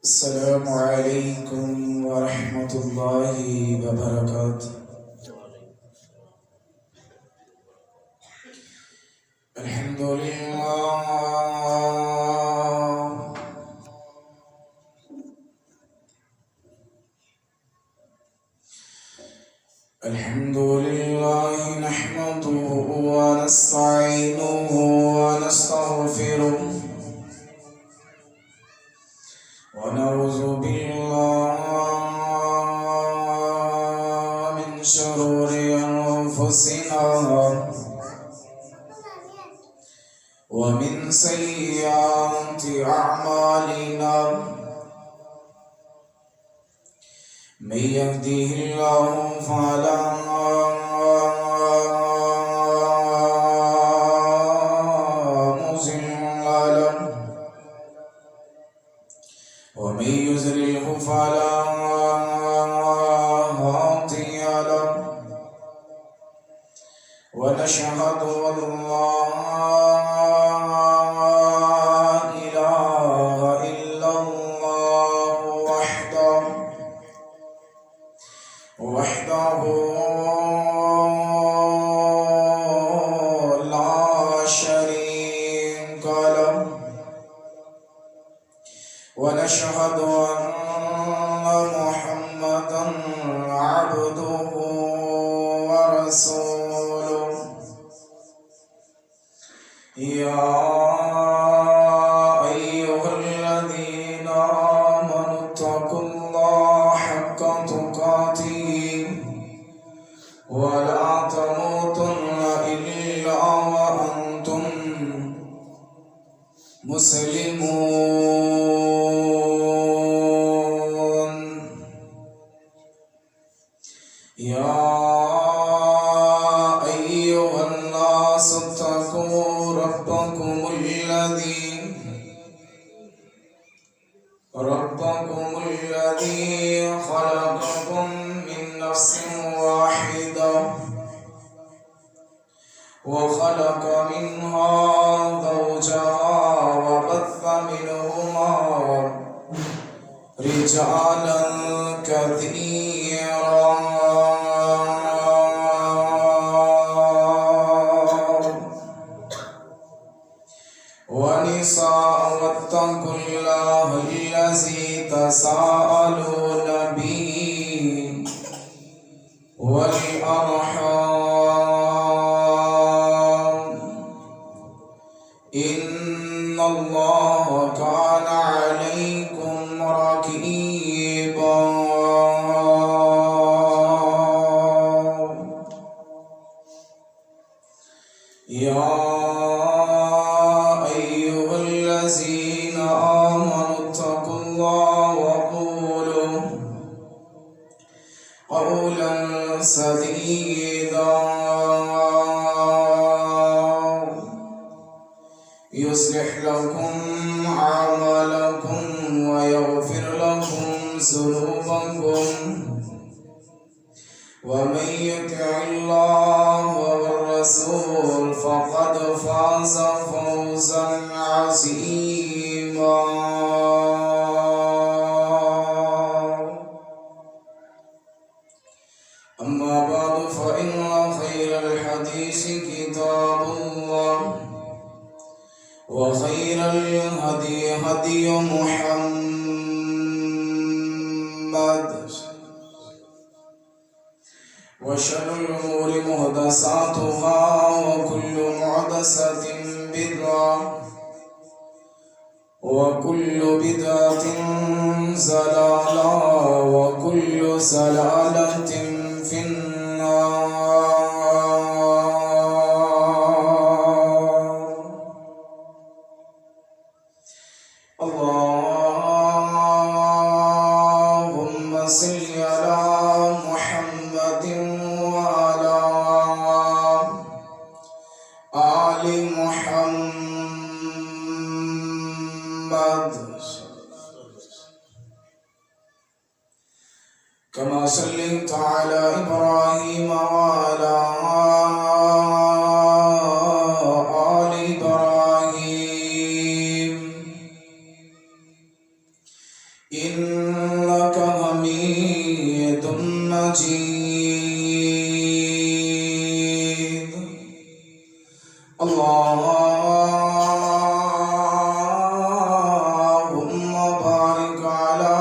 السلام عليكم ورحمة الله وبركاته. الحمد لله الحمد لله نحمده ونستعينه ونستغفره ونعوذ بالله من شرور أنفسنا ومن سيئات أعمالنا من يهده الله فلا مضل له ومن يضلله فلا هادي له ونشهد أن لا إله إلا الله وحده لا شريك له ونشهد أن محمدا عبده ورسوله يا أيها الذين آمنوا اتقوا الله حق تقاته ولا تموتن إلا وأنتم مسلمون يا أيها الناس اتقوا ربكم الذي خلقكم من نفس واحدة وخلق منها زوجها وبث منهما رجالا كثيرا ونساء واتقوا الله الذي تساءلون به والأرحام إن الله كان عليكم رقيبا يا أيها الذين آمنوا اتقوا الله وقولوا قولا سديدا يصلح لكم أعمالكم ويغفر لكم ذنوبكم ومن يطع الله والرسول فقد فاز فوزا عظيما أما بعد فإن خير الحديث كتاب الله وخير الهدي هدي محمد وشر الأمور محدثاتها وكل محدثة بدعة وكل بدعة ضلالة وكل ضلالة في النار اللهم صل على محمد وعلى آل محمد كما صليت على إبراهيم وعلى آل إبراهيم إنك حميد مجيد. اللهم بارك على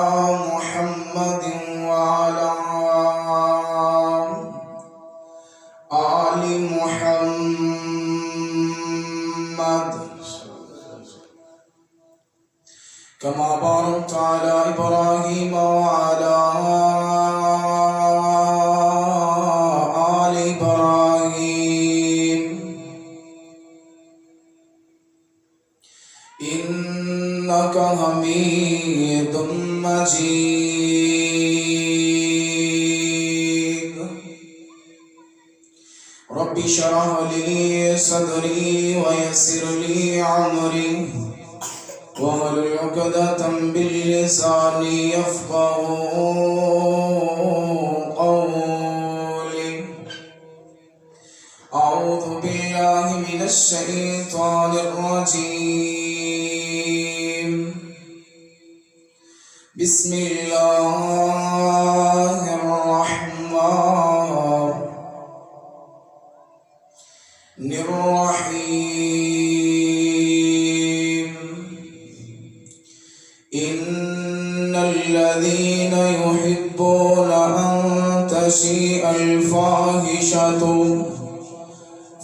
محمد وعلى آل محمد كما باركت على إبراهيم وعلى آل إبراهيم إنك حميد مجيد. رب اشرح لي صدري ويسر لي أمري واحلل عقدة من لساني يفقهوا قولي. أعوذ بالله من الشيطان الرجيم. بسم الله الرحمن الرحيم. إن الذين يحبون أن تشيع الفاحشة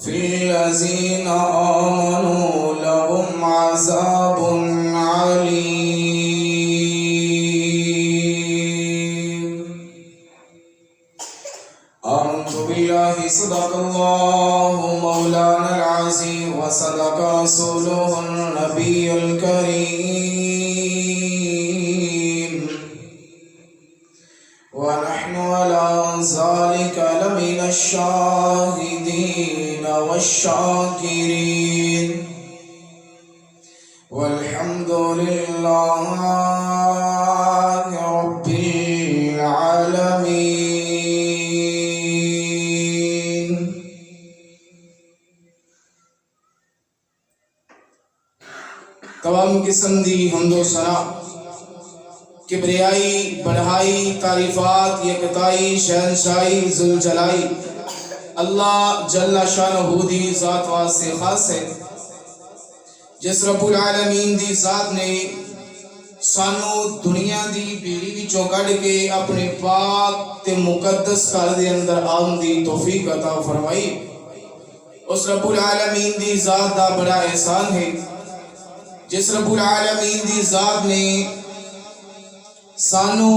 في الذين آمنوا لهم عذاب عليم. آمنت بالله صدق الله مولانا العظيم وصدق رسوله النبي الكريم ونحن على ذلك لمن الشاهدين والشاكرين والحمد لله رب العالمين. تمام قسم دی حمد و ثنا کبریائی بڑھائی تعریفات یکتائی شہنشائی ذوالجلائی اللہ جل شانہ دی ذات واسطے خاص ہے جس رب العالمین دی ذات نے سانو دنیا دی بیڑی وچوں کڈ کے اپنے پاک تے مقدس گھر دے اندر آن دی توفیق عطا فرمائی. اس رب العالمین دی ذات دا بڑا احسان ہے جس رب العالمین دی ذات نے سانو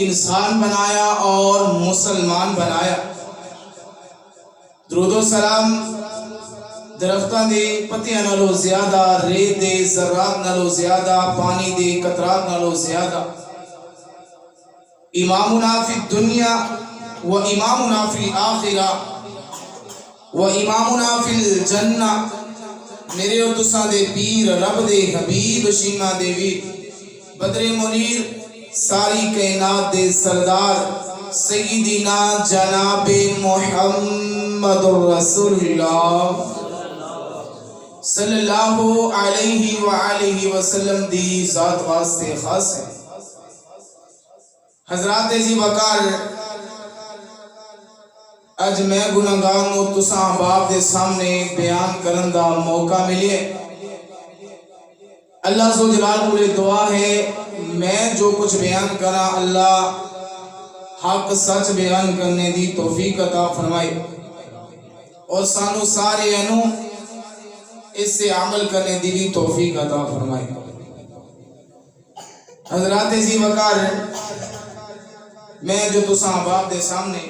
انسان بنایا اور مسلمان بنایا. درود و سلام درختاں دے پتیاں نالوں زیادہ، ریت دے ذرات نالوں زیادہ، پانی دے قطرات نالوں زیادہ امامنا فی الدنیا و امامنا فی الآخرہ و امامنا فی الجنہ میرے اور تساں دے پیر رب دے حبیب شیمہ دے ویر بدر منیر ساری کائنات دے سردار سیدنا جناب محمد رسول اللہ صلی اللہ علیہ وآلہ وسلم دی ذات واسطے خاص ہے. حضرات عزیز وقار اج میں گناہگار نو تساں باپ دے سامنے بیان کرن دا موقع ملے. اللہ سو جلال بولے دعا ہے میں جو کچھ بیان کرا اللہ حق سچ بیان کرنے دی توفیق عطا فرمائے اور سانو سارے انو اس سے عمل کرنے دی بھی توفیق عطا فرمائے. حضرات عزیز وقار میں جو تساں باپ دے سامنے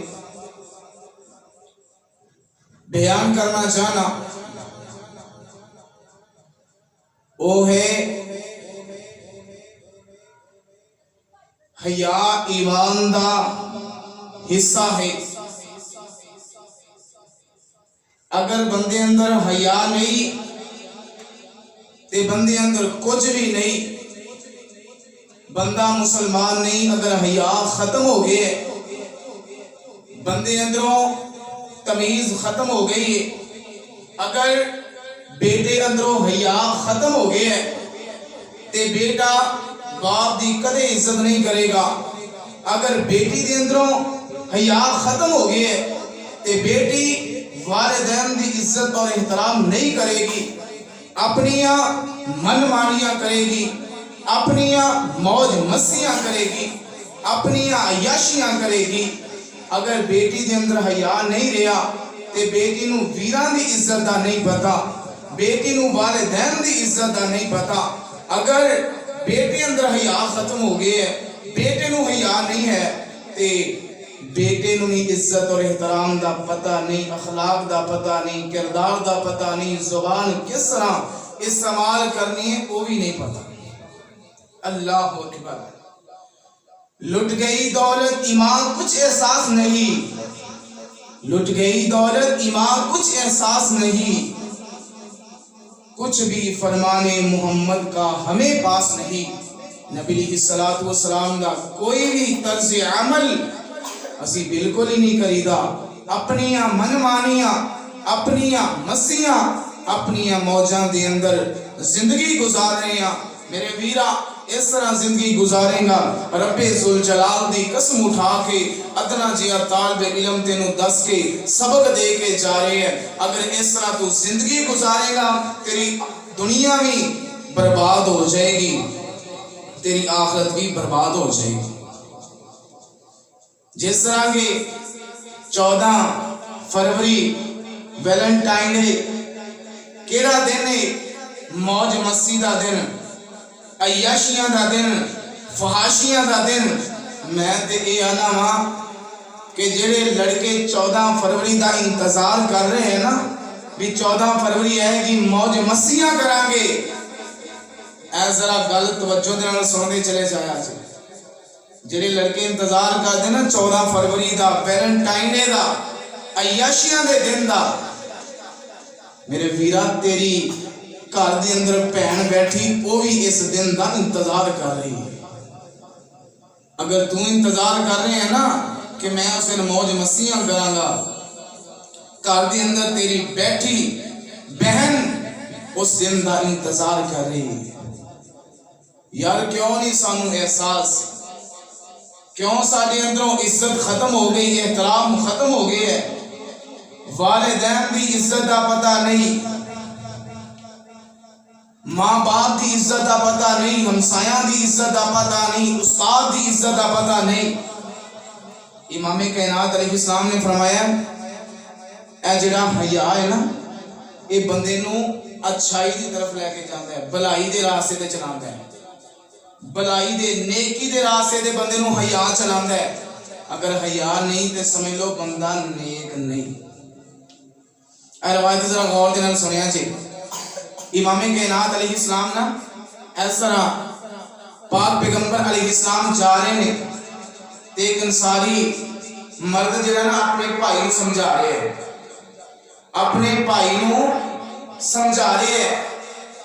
بیان کرنا چاہنا وہ ہے حیا ایمان دا حصہ ہے. اگر بندے اندر حیا نہیں تے بندے اندر کچھ بھی نہیں، بندہ مسلمان نہیں. اگر حیا ختم ہو گئے بندے اندروں تمیز ختم ہو گئی ہے. اگر بیٹے اندروں حیا ختم ہو گئے تے بیٹا باپ دی کدے عزت نہیں کرے گا۔ اگر بیٹی دے اندروں حیا ختم ہو گئی ہے تے بیٹی والدین دی عزت اور احترام نہیں کرے گی، اپنیاں من مانیاں کرے گی، اپنیاں موج مستیاں کرے گی، اپنیاں عیاشیاں کرے گی۔ اگر بیٹی دے اندر حیا نہیں رہا تے بیٹی نو ویران دی عزت دا نہیں پتا، بیٹی نو والدین دی عزت دا نہیں پتا۔ اگر بیٹے اندر حیا ختم ہو گئے ہے، بیٹے نو حیا نہیں ہے تے بیٹے نو نہیں عزت اور احترام دا پتہ نہیں، اخلاق دا پتہ نہیں، کردار دا پتہ نہیں، زبان کس طرح استعمال کرنی ہے وہ بھی نہیں پتہ۔ اللہ اکبر۔ لٹ گئی دولت ایمان کچھ احساس نہیں، لٹ گئی دولت ایمان کچھ احساس نہیں، کچھ بھی فرمان محمد کا ہمیں پاس نہیں۔ نبی علیہ السلام دا کوئی بھی طرز عمل اسی بالکل ہی نہیں کریدا، اپنیاں من مانیاں، اپنیاں مسیاں، اپنیاں موجاں دے اندر زندگی گزار رہے ہیں۔ میرے ویرا اس طرح زندگی گزاریں گا، رب ذوالجلال دی قسم اٹھا کے ادنا جیا طالب علم تینوں دس کے سبق دے کے جا رہے ہیں، اگر اس طرح تو زندگی گزارے گا تیری دنیا بھی برباد ہو جائے گی، تیری آخرت بھی برباد ہو جائے گی۔ جس طرح کے 14 فروری ویلنٹائن ڈے کیڑا دن ہے؟ موج مستی دا دن، عیاشیاں دا دن، فحاشیاں دا دن۔ میں تے اے آنا ماں کہ جڑے لڑکے 14 فروری دا انتظار کر رہے ہیں نا، بھی 14 فروری آئے گی موج مسیاں کریں گے، اے ذرا گل توجہ دینا سنتے چلے جایا جائے۔ جڑے لڑکے انتظار کرتے نا 14 فروری دا، ویلنٹائن ڈے دا، عیاشیاں دے دن دا، میرے ویرا تیری گھر دے اندر بہن بیٹھی وہ بھی اس دن دا انتظار کر رہی ہے۔ اگر تو انتظار کر رہے ہیں نا کہ میں اس دن موج مسیاں کراں گا، گھر دے اندر تیری بیٹھی بہن اس دن دا انتظار کر رہی ہے۔ یار کیوں نہیں سانو احساس، کیوں ساڈے اندروں عزت ختم ہو گئی، احترام ختم ہو گئی ہے، والدین دی عزت دا پتہ نہیں، ماں باپ دی عزت دا پتہ نہیں، ہمسایاں دی عزت دا پتہ نہیں، استاد دی عزت دا پتہ نہیں۔ امام کائنات علیہ السلام نے فرمایا اے جڑا حیا ہے نا، اے بندے نو اچھائی دی طرف لے کے جاندا ہے، بھلائی دے راستے تے چلاندا ہے، بھلائی دے نیکی دے راستے تے بندے نو حیا چلاندا ہے۔ اگر حیا نہیں تے سمجھ لو بندہ نیک نہیں۔ اے روایت ذرا غور دے نال سنیا جی۔ امام کائنات علیہ السلام نا اس طرح پاک پیغمبر علیہ السلام جا رہے ہیں تے ایک انصاری مرد جڑا نا اپنے بھائی نو سمجھا رہے ہیں، اپنے بھائی نو سمجھا رہے ہیں،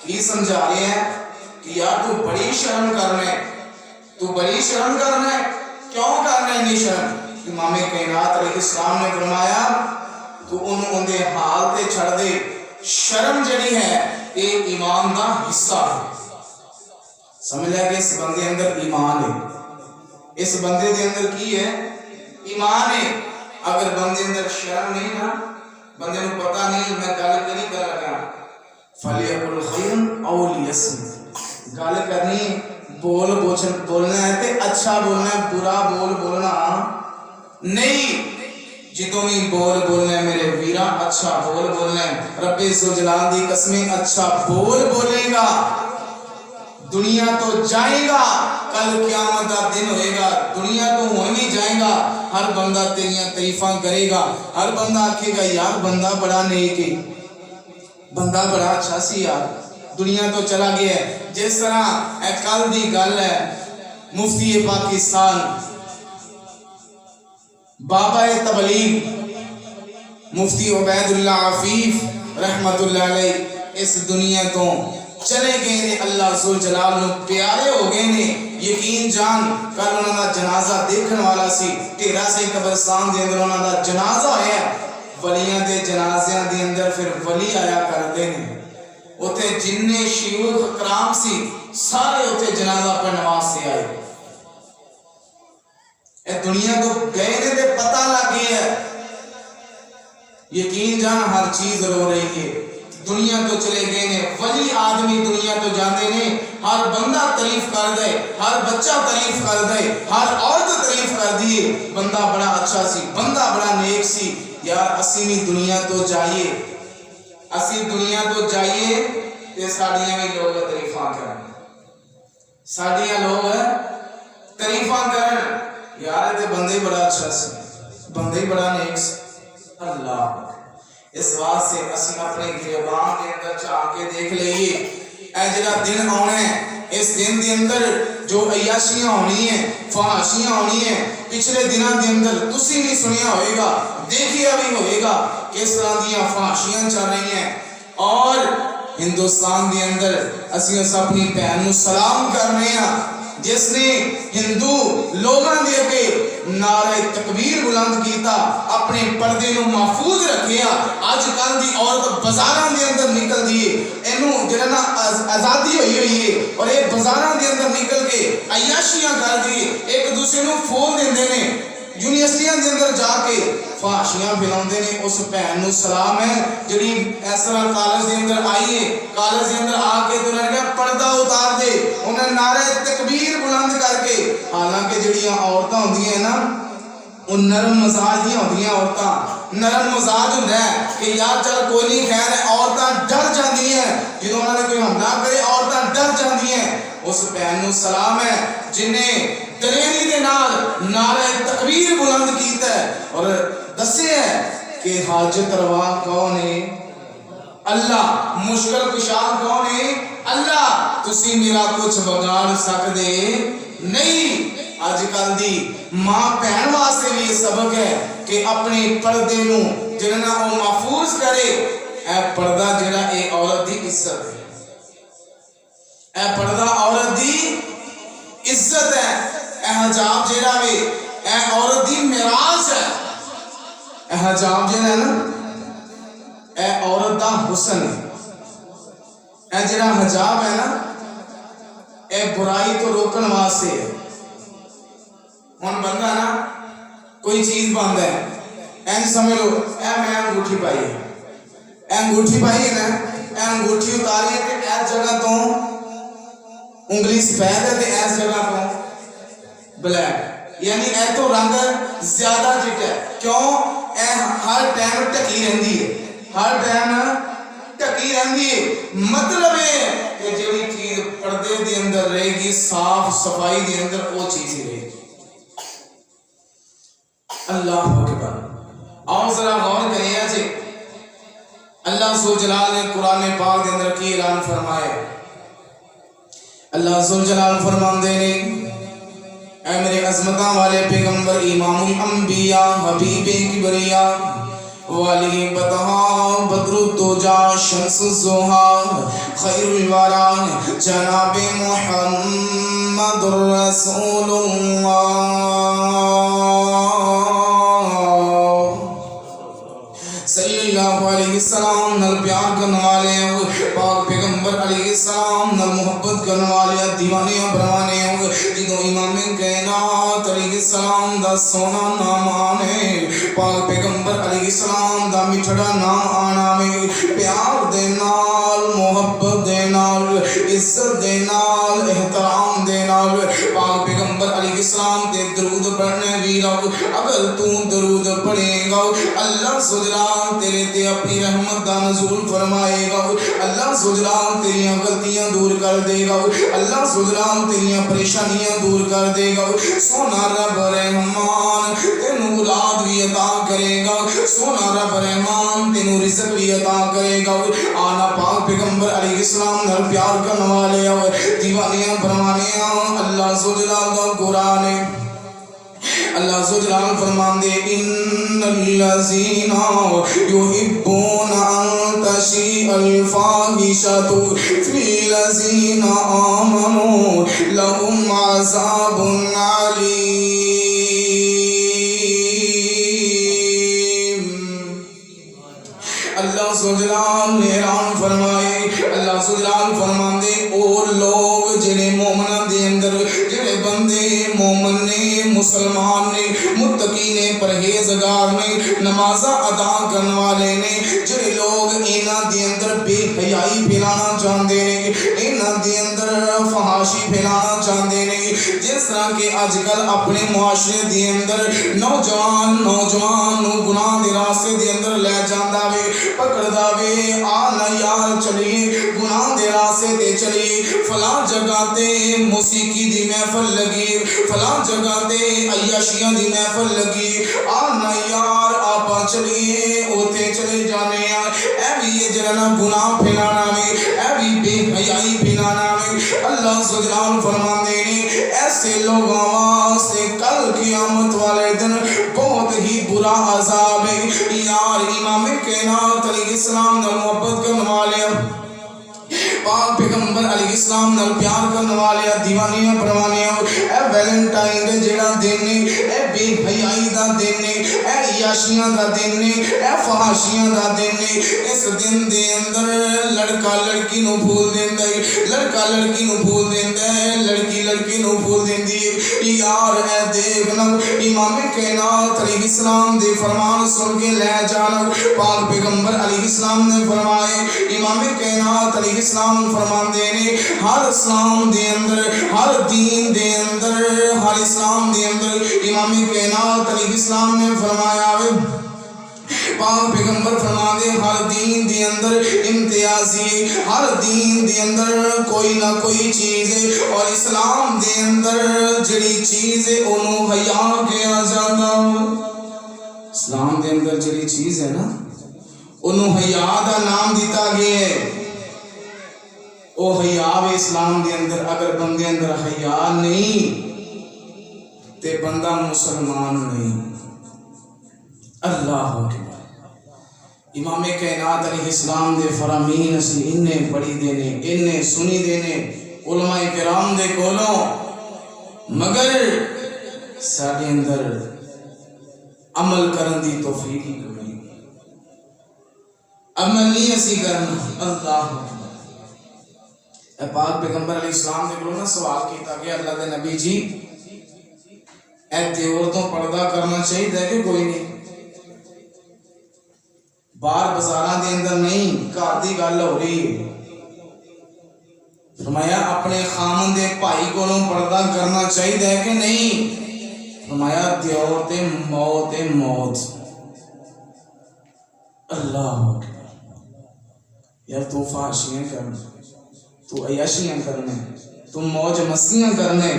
کی سمجھا رہے ہیں کہ یار تو بڑی شرم کرنا ہے، تو بڑی شرم کرنا ہے، کیوں کرنا ہے یہ شرم؟ امام کائنات علیہ السلام نے فرمایا تو ان دے حال تے چھڑ دے، شرم جڑی ہے ایک ایمان دا حصہ ہے۔ سمجھ لیا کہ اس بندے اندر ایمان ہے، اس بندے دے اندر کی ہے؟ ایمان ہے۔ اگر بندے اندر شرم نہیں نا، بندے نو پتہ نہیں میں گل کری کر لگا، فلیقل خیر او لیسمت، گل کرنی بولنا ہے تے اچھا بولنا ہے، برا بولنا نہیں۔ جتوں بھی بولنا ہے میرے ویرا اچھا بولنا ہے۔ رب ذوالجلال دی قسمیں اچھا بولے گا، دنیا تو جائے گا، کل قیامت کا دن ہوئے گا، دنیا تو ہوئی جائے گا، ہر بندہ تیریاں تعریفاں کرے گا، ہر بندہ آکھے گا یار بندہ بڑا نیک ہے، بندہ بڑا اچھا سی یار، دنیا تو چلا گیا ہے۔ جس طرح اے کل دی گل ہے، مفتی پاکستان بابا تبلیغ مفتی عبید اللہ عفیف رحمت اللہ علیہ اس دنیا تو چلے گئے نے، اللہ ذوالجلال نو پیارے ہو گئے نے۔ یقین جان کل انہوں دا جنازہ دیکھن والا سی، ٹیرا سے قبرستان دے اندر انہوں دا جنازہ ہے۔ ولیاں دے جنازیاں دے اندر پھر ولی آیا کرتے ہیں، اوتھے جننے شیوخ کرام سی سارے اوتھے جنازہ پر نماز دنیا تو گئے نے تے پتہ لگ گیا ہے، یقین جان ہر چیز رو رہی ہے، دنیا تو چلے گئے نے، ولی آدمی دنیا تو جاندے نے، ہر بندہ تعریف کر دے، ہر بچہ تعریف کر دے، ہر عورت تعریف کر دیے، بندہ بڑا اچھا سی، بندہ بڑا نیک سی۔ یار اسی بھی دنیا تو جائیے، اسی دنیا تو جائیے تے ساڈیاں بھی لوگ تعریفاں کرن، ساڈیاں لوگ تعریفاں کرن، یار تے بندے بڑا اچھا سی، بندے بڑا نیک سی۔ اللہ اس واسطے اسی اپنے گریبان کے اندر چاہ کے دیکھ لئیے، اے جڑا دن آنا ہے، اس دن دے اندر جو عیاشیاں ہونی ہیں، فحاشیاں ہونی ہیں، پچھلے دنوں دے اندر تسی بھی سنیا ہوئے گا، دیکھیا بھی ہوئے گا کس طرح دیاں فحاشیاں چل رہی ہیں، اور ہندوستان دے اندر اسی اپنی بہن نو سلام کرنے ہیں جس نے ہندو لوگاں دے کے نعرہ تکبیر بلند کیتا، اپنے پردے نو محفوظ رکھیا۔ آج کل دی عورت بازاراں دے اندر نکل دیے، اینو جڑا آزادی ہوئی ہوئی ہے، اور یہ بازاراں دے اندر نکل کے عیاشیاں کر دیے، ایک دوسرے نو فون دیندے نے، یونیورسٹیاں دے اندر جا کے فحاشیاں پھیلاندے نے۔ اس بہن نو سلام ہے جڑی اس طرح کالج دے اندر آئی ہے، کالج دے اندر آ کے تو انہوں نے کہا پردہ اتار دے، انہوں نے نعرہ تکبیر بلند کر کے، حالانکہ جڑیاں عورتاں ہوندی ہیں نا وہ نرم مزاج دی ہوندی ہیں، عورتاں نرم مزاج ہوندا ہے کہ یار چل کوئی نہیں خیر ہے، عورتاں ڈر جاندی ہیں جدوں انہوں نے کوئی حملہ کرے، عورتاں ڈر جاندی ہیں۔ اس بہن نو سلام ہے جن نے دلیری دے نال نعرہ تکبیر بلند کیتا ہے اور دسے ہے کہ حاجت روا کون ہے؟ اللہ۔ مشکل کشا کون ہے؟ اللہ۔ تسی میرا کچھ بگاڑ سکدے نہیں۔ آج کل دی ماں بہن واسطے بھی یہ سبق ہے کہ اپنے پردے نو جنہاں وہ محفوظ کرے۔ اے پردہ جڑا اے عورت دی عزت ہے، اے پردہ عورت دی عزت ہے، اے حجاب جڑا وے اے عورت دی میراث ہے، اے حجاب جڑا ہے نا اے عورت دا حسن ہے، اے جڑا حجاب ہے نا اے برائی تو روکن واسطے ہے۔ ہن بندہ نا کوئی چیز پاندا ہے، این سمجھ لو اے میں انگوٹھی پائی ہے، اے انگوٹھی پائی ہے نا، اے انگوٹھی اتاری ہے کہ اس جگہ تو انگلی سفید ہے تے اس جگہ تو بلیک، یعنی اے تو رنگ زیادہ چٹا ہے، کیوں؟ اے ہر ٹائم ٹکی رہندی ہے، ہر ٹائم ٹکی رہندی ہے۔ مطلب ہے کہ جڑی چیز پردے دے اندر رہے گی، صاف صفائی دے اندر وہ چیز ہی رہے گی۔ اللہ اکبر۔ آؤ ذرا غور کریے جی، اللہ ذوالجلال نے قرآن پاک دے اندر کی اعلان فرمایا۔ اللہ ذوالجلال فرماندے نے اے میرے عظمتاں والے پیغمبر امام الانبیاء حبیب کبریا والی بطہا بدر الدجا شمس الضحا خیر الورا جناب محمد رسول اللہ صلی اللہ علیہ السلام نال پیار کرنے والے پاک پیغمبر علیہ السلام نال محبت کرنے والے دیوانے بروانے جدوں امام کائنات علیہ السلام دا سونا نام آنے، پاک پیغمبر علیہ السلام دا مٹھڑا نام آنا میں پیار دے نال محبت دے نال عزت دے نال احترام دے نال پاک پیغمبر علیہ السلام تے درود پڑھنے ویرا، اگر تو درود پڑھے گا اللہ ذوالجلال تیرے تے اپنی رحمت دا نزول فرمائے گا، اللہ ذوالجلال تیریاں غلطیاں دور کر دے گا، اللہ ذوالجلال تیریاں پریشانیاں دور کر دے گا۔ سونا رب رحمان تینو اولاد بھی عطا کرے گا، سونا رب رحمان تینو رزق بھی عطا کرے گا۔ آنا پاک پیغمبر علیہ السلام نال پیار کرنے والے دیوانیاں بروانے اللہ ذوالجلال دا قرآن ہے۔ اللہ ذوالجلال فرماندے ان الذین یحبون ان تشیع الفاحشۃ فی الذین آمنوا لهم عذاب علیم۔ اللہ ذوالجلال نے اعلان فرمائے، اللہ ذوالجلال فرماندے اور لوگ جنہیں مومنہ دے اندر جنہیں بندے بندے مومن نے مسلمان نے متقی نے پرہیزگار نے نمازاں ادا کرنے والے نے جڑے لوگ انہاں دے اندر بے حیائی پھیلانا چاہتے ہیں انہاں دے اندر فحاشی پھیلانا چاہتے ہیں جس طرح کہ اج کل اپنے معاشرے دے اندر نوجوان نو گناہ دے راستے دے اندر لے جاندا وے پکڑدا وے آ نہ یار چلیے گناہ دے راستے تے چلیے فلاں جگہ تے موسیقی دی محفل لگی فلاں جگہ تے عیاشیاں دی محفل لگی آ نہ یار آپ چلیے اوتے چلے جانے ہیں اے بھی یہ جڑا گناہ پھیلانا وے اے بھی بے حیائی پھیلانا وے اللہ سبحانہ فرماندے نے ایسے لوگوں واسطے کل قیامت والے دن بہت ہی برا عذاب ہے یار امام کائنات علیہ السلام نے محبت کرنے والے پاک پیغمبر علیہ السلام نال پیار کرنے والے دیوانیاں پروانیاں اے ویلنٹائن دے جڑا دن نے اے بے حیائی دا دن نے اے عیاشیاں دا دن نے اے فحاشیاں دا دن نے اس دن دے اندر لڑکا لڑکی نو بھول دیندا ہے لڑکا لڑکی نو بھول دیندا ہے لڑکی لڑکی نو بھول دیندی ہے یار اے دیکھ نا امام کائنات علیہ السلام دے فرمان سن کے لے جانا پاک پیغمبر علیہ السلام نے فرمائے امام کائنات علیہ السلام فرمان دینے ہر اسلام دے اندر ہر دین دے اندر ہر اسلام دے اندر امام کائنات علیہ السلام نے فرمایا پاک پیغمبر فرما دے ہر دین دے اندر امتیازی ہر دین دے اندر کوئی نہ کوئی چیز ہے اور اسلام دے اندر جڑی چیز ہے انہوں حیا کیا جاتا اسلام دے اندر جڑی چیز ہے نا انہوں حیا دا نام دیتا گیا ہے او حیا اسلام دے اندر اگر بندے اندر حیا نہیں تے بندہ مسلمان نہیں اللہ اکبر امام کائنات علیہ السلام دے فرامین اسی انہیں پڑھی دینے انہیں سنی دینے علماء کرام دے کولوں مگر ساڑھے اندر عمل کرن دی توفیق ہی کوئی عمل نہیں اسی کرنا اللہ اکبر پاک پیغمبر علیہ السلام نے بولو نا سوال کیتا کہ اللہ دے نبی جی ایتے عورتوں پردہ کرنا چاہیے دے کہ کوئی نہیں بار بازاراں دے اندر نہیں گھر دی گل ہو رہی ہے فرمایا اپنے خامن دے بھائی کولوں پردہ کرنا چاہیے دے کہ نہیں فرمایا دیور تے موت اللہ اکبر یار تو فحاشیاں کرنا تو عیاشیاں کرنے تو موج مستیاں کرنے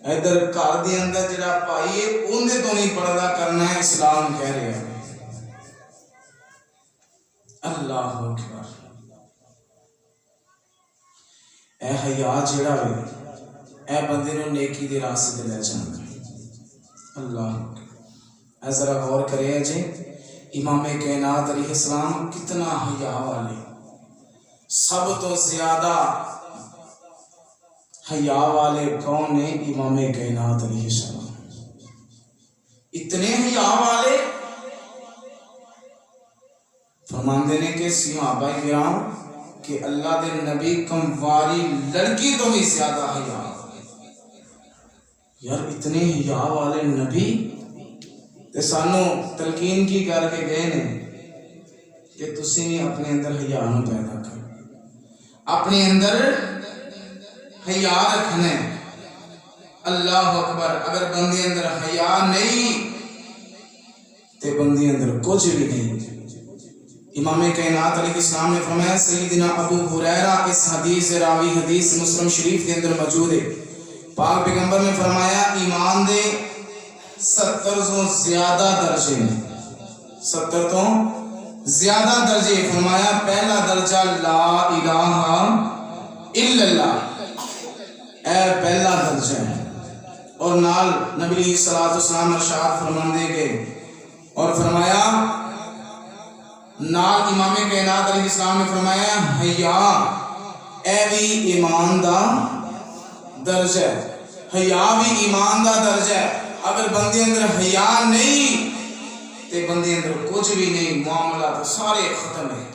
ادھر گھر دے اندر جڑا بھائی ہے اوندے تو نہیں پردہ کرنا ہے اسلام کہہ رہے ہیں اللہ اکبر اے حیا جڑا ہے اے بندے نو نیکی دے راستے تے لے جاندا اللہ اے ذرا غور کرے جی امام کائنات علیہ السلام کتنا حیا والے سب تو زیادہ حیا والے کون ہیں امام کائنات علیہ السلام اتنے حیا والے فرماندے نے کہ صحابہ کرام کہ اللہ دے نبی کمواری لڑکی تو بھی زیادہ حیا یار اتنے حیا والے نبی تے سانو تلقین کی کر کے گئے نے کہ تسی نے اپنے اندر حیا نو پیدا کر اپنے اندر حیا رکھنا ہے اللہ اکبر اگر بندے اندر حیا نہیں تے بندے اندر کچھ بھی نہیں امام کائنات علیہ السلام نے فرمایا سیدنا ابو ہریرہ اس حدیث راوی حدیث مسلم شریف کے اندر موجود ہے پاک پیغمبر نے فرمایا ایمان دے 70 سے زیادہ درجے ہیں 70 تو زیادہ درجے فرمایا پہلا درجہ لا الہ الا اللہ اے پہلا درجہ ہے اور نال نبی صلی اللہ علیہ وسلم ارشاد فرماندے گئے اور فرمایا نال امام کائنات علیہ السلام نے فرمایا حیا اے بھی ایمان دا درجہ ہے حیا بھی ایمان دا درجہ ہے اگر بندے اندر حیا نہیں تے بندے اندر کچھ بھی نہیں معاملات سارے ختم ہیں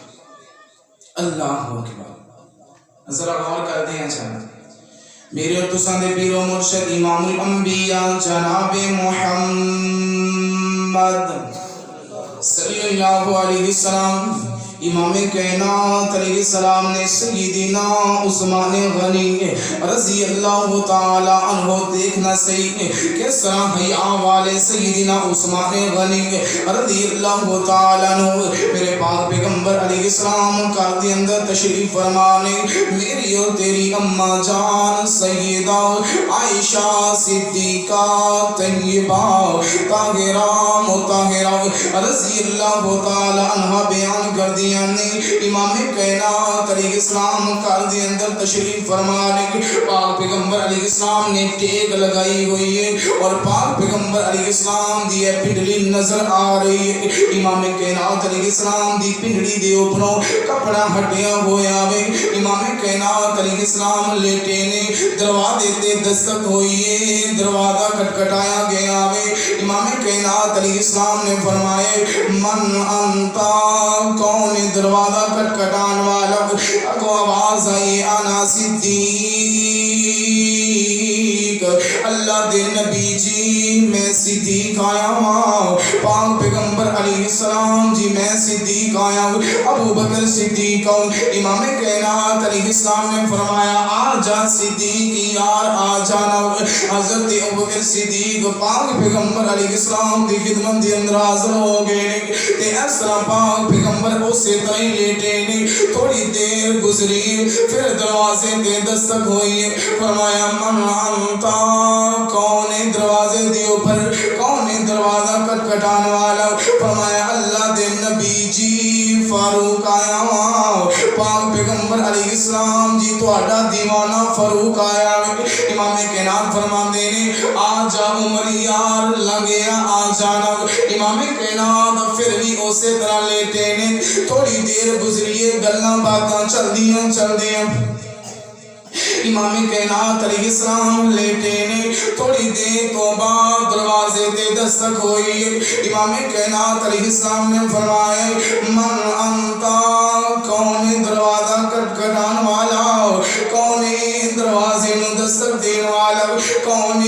اللہ اکبر ذرا غور کر دیں اچھا میرے اور تساں دے پیر و مرشد امام الانبیاء جناب محمد صلی اللہ علیہ وسلم امام کائنات علیہ السلام نے سیدنا عثمان غنی رضی اللہ تعالی عنہ دیکھنا صحیح کس طرح حیا والے سیدنا عثمان غنی رضی اللہ تعالی عنہ میرے پاک پیغمبر علیہ السلام گھر دے اندر تشریف فرمانے میری اور تیری اماں جان سیدہ عائشہ صدیقہ طیبہ طاہرہ مطہرہ رضی اللہ تعالی عنہ بیان کر دی امام کائنات علیہ السلام گھر دے اندر تشریف فرمانے پاک پیغمبر علیہ السلام نے ٹیک لگائی ہوئی ہے اور پاک پیغمبر علیہ السلام دی پنڈلی نظر آ رہی ہے امام کائنات علیہ السلام دی پنڈلی دے اوپروں کپڑا ہٹیا ہویا ہے امام کائنات علیہ السلام لیٹے نے دروازے تے دستک ہوئی ہے دروازہ کھٹکھٹایا گیا ہے امام کائنات علیہ السلام نے فرمائے من انتا کون دروازہ کھٹکھٹان والا اگو آواز آئی انا صدیق اللہ دے نبی جی میں صدیق آیا ہوں پاک پیغمبر علیہ السلام جی میں صدیق آیا ہوں ابو بکر صدیق ہوں امام کائنات علیہ السلام نے فرمایا آ جا صدیق یار آ جانا حضرت ابو بکر صدیق پاک پیغمبر علیہ السلام دی خدمت دی اندر حاضر ہو گئے تے اس طرح پاک پیغمبر اسے طرح لیٹے نہیں تھوڑی دیر گزری پھر دروازے تے دستک ہوئی فرمایا من انتا کون دروازے دے اوپر کون دروازہ کھٹکھٹانے والا فرمایا اللہ دے نبی جی فاروق آیا پاک پیغمبر علیہ السلام جی تہاڈا دیوانہ فاروق آیا امام کائنات فرماندے نے آ جا عمر یار لگیا آ جانا امام کائنات پھر بھی اسی طرح لیٹے نے تھوڑی دیر گزریے گلاں باتاں چلدیاں امام کائنات علیہ السلام لیٹے نے تھوڑی دیر تو بعد دروازے تے دستک ہوئی امام کائنات علیہ السلام نے فرمایا من انتا کون دروازہ کھٹکھٹان والا کون دروازے میں دستک دین والا کون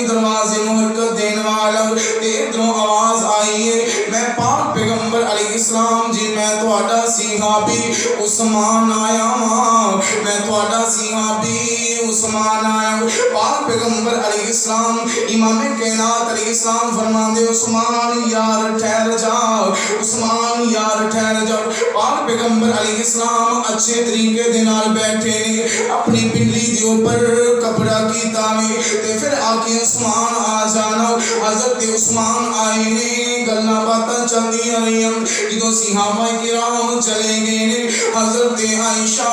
دروازے میں حرکت دین والا ادھروں آواز آئی ہے میں پاک پیغمبر علیہ السلام جی میں تہاڈا صحابی عثمان آیا ہوں میں تہاڈا صحابی عثمان آیا پاک پیغمبر علیہ السلام امام کائنات علیہ السلام فرماندے عثمان یار ٹھہر جاؤ عثمان یار ٹھہر جاؤ پاک پیغمبر علیہ السلام اچھے طریقے دے نال بیٹھے نے اپنی پنڈلی دے اوپر کپڑا کیتا میں تے پھر آکے عثمان آ جانا حضرت عثمان آئے نے گلاں باتاں چلدیاں رہیاں جدوں صحابہ کرام چلے گئے نے حضرت عائشہ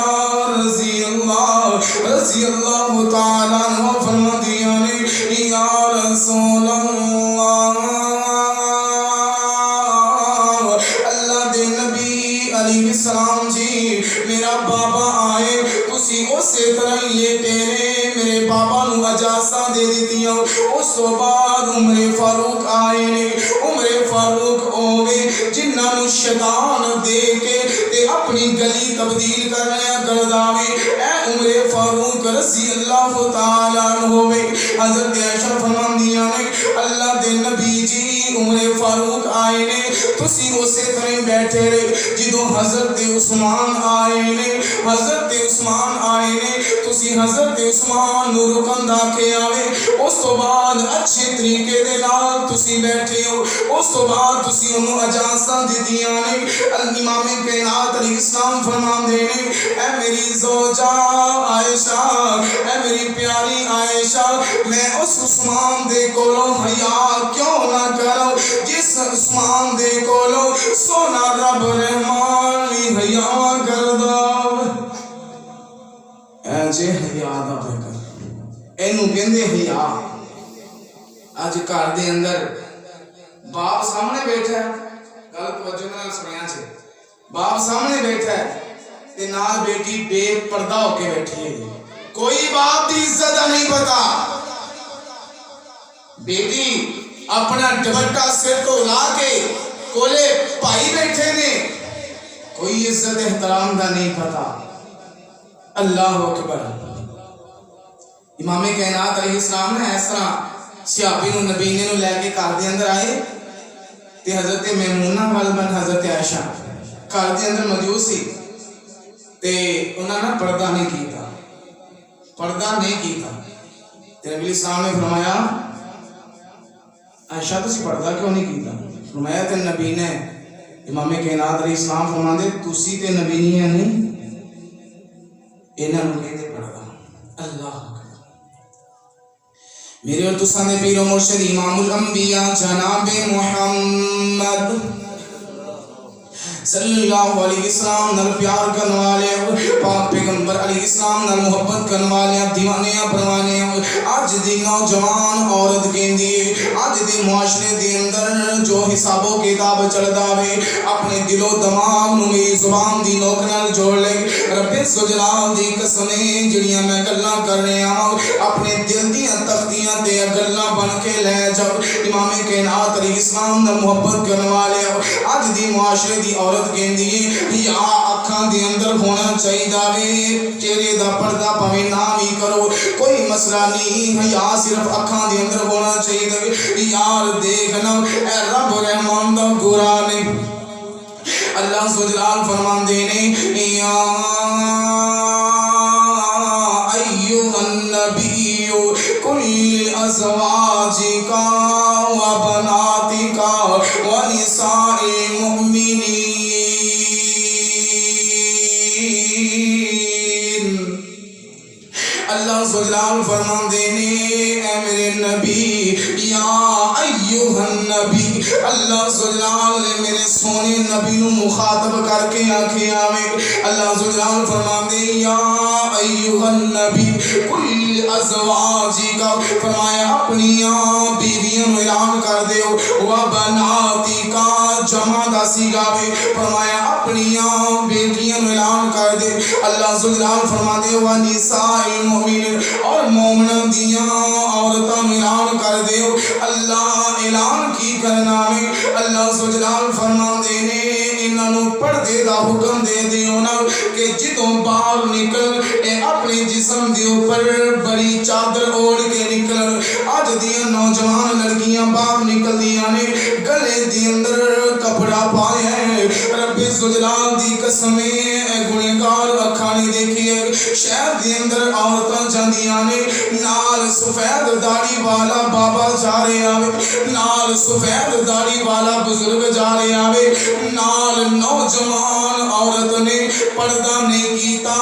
رضی اللہ تعالی عنہ فرماندیاں نے یا رسول اللہ دے نبی علیہ السلام جی میرا بابا آئے تسی اسی طرح ہی لیٹے نے میرے بابا نو اجازت دے دیتیاں اس تو بعد عمر فاروق آئے نے عمر فاروق ہوئے جنہاں نو شیطان دے کے تے اپنی گلی تبدیل کرنے گرداوے اے عمر فاروق رضی اللہ تعالیٰ عنہ ہوئے حضرت عائشہ فرماندیاں نے اللہ دے نبی جی عمر فاروق آئے نے تسی اسے طرح بیٹھے رہے جدوں حضرت عثمان آئے نے تسی حضرت عثمان نو رکن دا کے آوے اس تو بعد اچھے طریقے دے نال تسی بیٹھے ہو اس تو بعد تسی انہوں اجازت دیتیاں نے امام کائنات علیہ السلام فرماندے نے اے میری زوجہ عائشہ اے میری پیاری عائشہ میں اس عثمان دے کولو حیا کیوں نہ کرو جس عثمان دے کولو سونا رب رحمان بھی حیا کردہ اے جے حیا دا بکر اینو کہندے حیا آج گھر دے اندر باپ سامنے بیٹھا ہے غلط توجہ نال سنیا جے باپ سامنے بیٹھا ہے تے نال بیٹی بے پردہ ہو کے بیٹھی ہے کوئی باپ دی عزت نہیں پتا بیٹی اپنا دوپٹہ سر تو لا کے کولے پائی بیٹھے نے کوئی عزت احترام دا نہیں پتا اللہ اکبر امام کائنات علیہ السلام نے اس طرح صحابی نو نبی نو لے کے گھر دے اندر آئے تے حضرت میمونہ وال بن حضرت عائشہ گھر دے اندر موجود سی تے انہاں نے پردہ نہیں کیتا تے نبی اسلام نے فرمایا عائشہ تسی پردہ کیوں نہیں کیتا؟ فرمایا تے نبی نے امام کائنات علیہ السلام فرماندے تسی تے نبی نہیں انہاں نوں کہندے پردہ۔ اللہ میرے اور تساں دے پیر و مرشد امام الانبیاء جناب محمد صلی اللہ علیہ وسلم نال پیار کرنے والے پاک پیغمبر علیہ السلام نال محبت کرنے والے دیوانے پروانے اج دی نوجوان عورت کہندی ہے اج دی معاشرے دے اندر جو حساب و کتاب چلدا وے اپنے دل و دماغ نوں میری زبان دی نوک نال جوڑ لے رب جلال دی قسم جڑیاں میں گلاں کر رہا ہوں اپنے دل دیاں تختیاں تے گلاں بن کے لے جاؤ۔ امام کائنات علیہ السلام نال محبت کرنے والے اج دی معاشرے دی عورت کہندی یا اکھاں دے اندر ہونا چاہیدا وے چہرے دا پردہ پویں نہ بھی کرو کوئی مسئلہ نہیں حیا صرف اکھاں دے اندر ہونا چاہیدا وے یار دیکھنا اے رب رحمان دا قرآن اللہ سبحانہ فرماندے نے یا ایھا النبی کل ازواجک و بناتک و نساء المؤمنین اللہ سبحانہ فرماندے نے اے میرے نبی یا ایھا النبی اللہ سبحانہ نے میرے سونے نبی نو مخاطب کر کے آکھیا میں اللہ سبحانہ فرماندے یا ایھا النبی کل ازواجک فرمایا اپنی بیویاں نو اعلان کر دیو و بناتک جمع دا سیگا وے فرمایا اپنی بیٹیاں نو اعلان کر دے اللہ سبحانہ فرماندے و نساء المؤمنین اور مومنان دیاں عورتاں نو اعلان کر دیو اللہ اعلان کی کرنا میں اللہ سبحانہ فرماندے نے انہاں نو پردے دا حکم دے دیو نا کہ جدوں باہر نکل اے اپنے جسم دے اوپر بڑی چادر اوڑھ کے نکل اج دیاں نوجوان لڑکیاں باہر نکل دیاں نے گلے دے اندر کپڑا پایا ہے رب سجلال دی قسم اے گنہگار اکھاں نہیں دیکھی شہر دے اندر عورتاں جاندیاں نے نال سفید داڑھی والا بابا جا رہے آوے نال سفید داڑھی والا بزرگ جا رہے آوے نال نوجوان عورت نے پردہ نہیں کیتا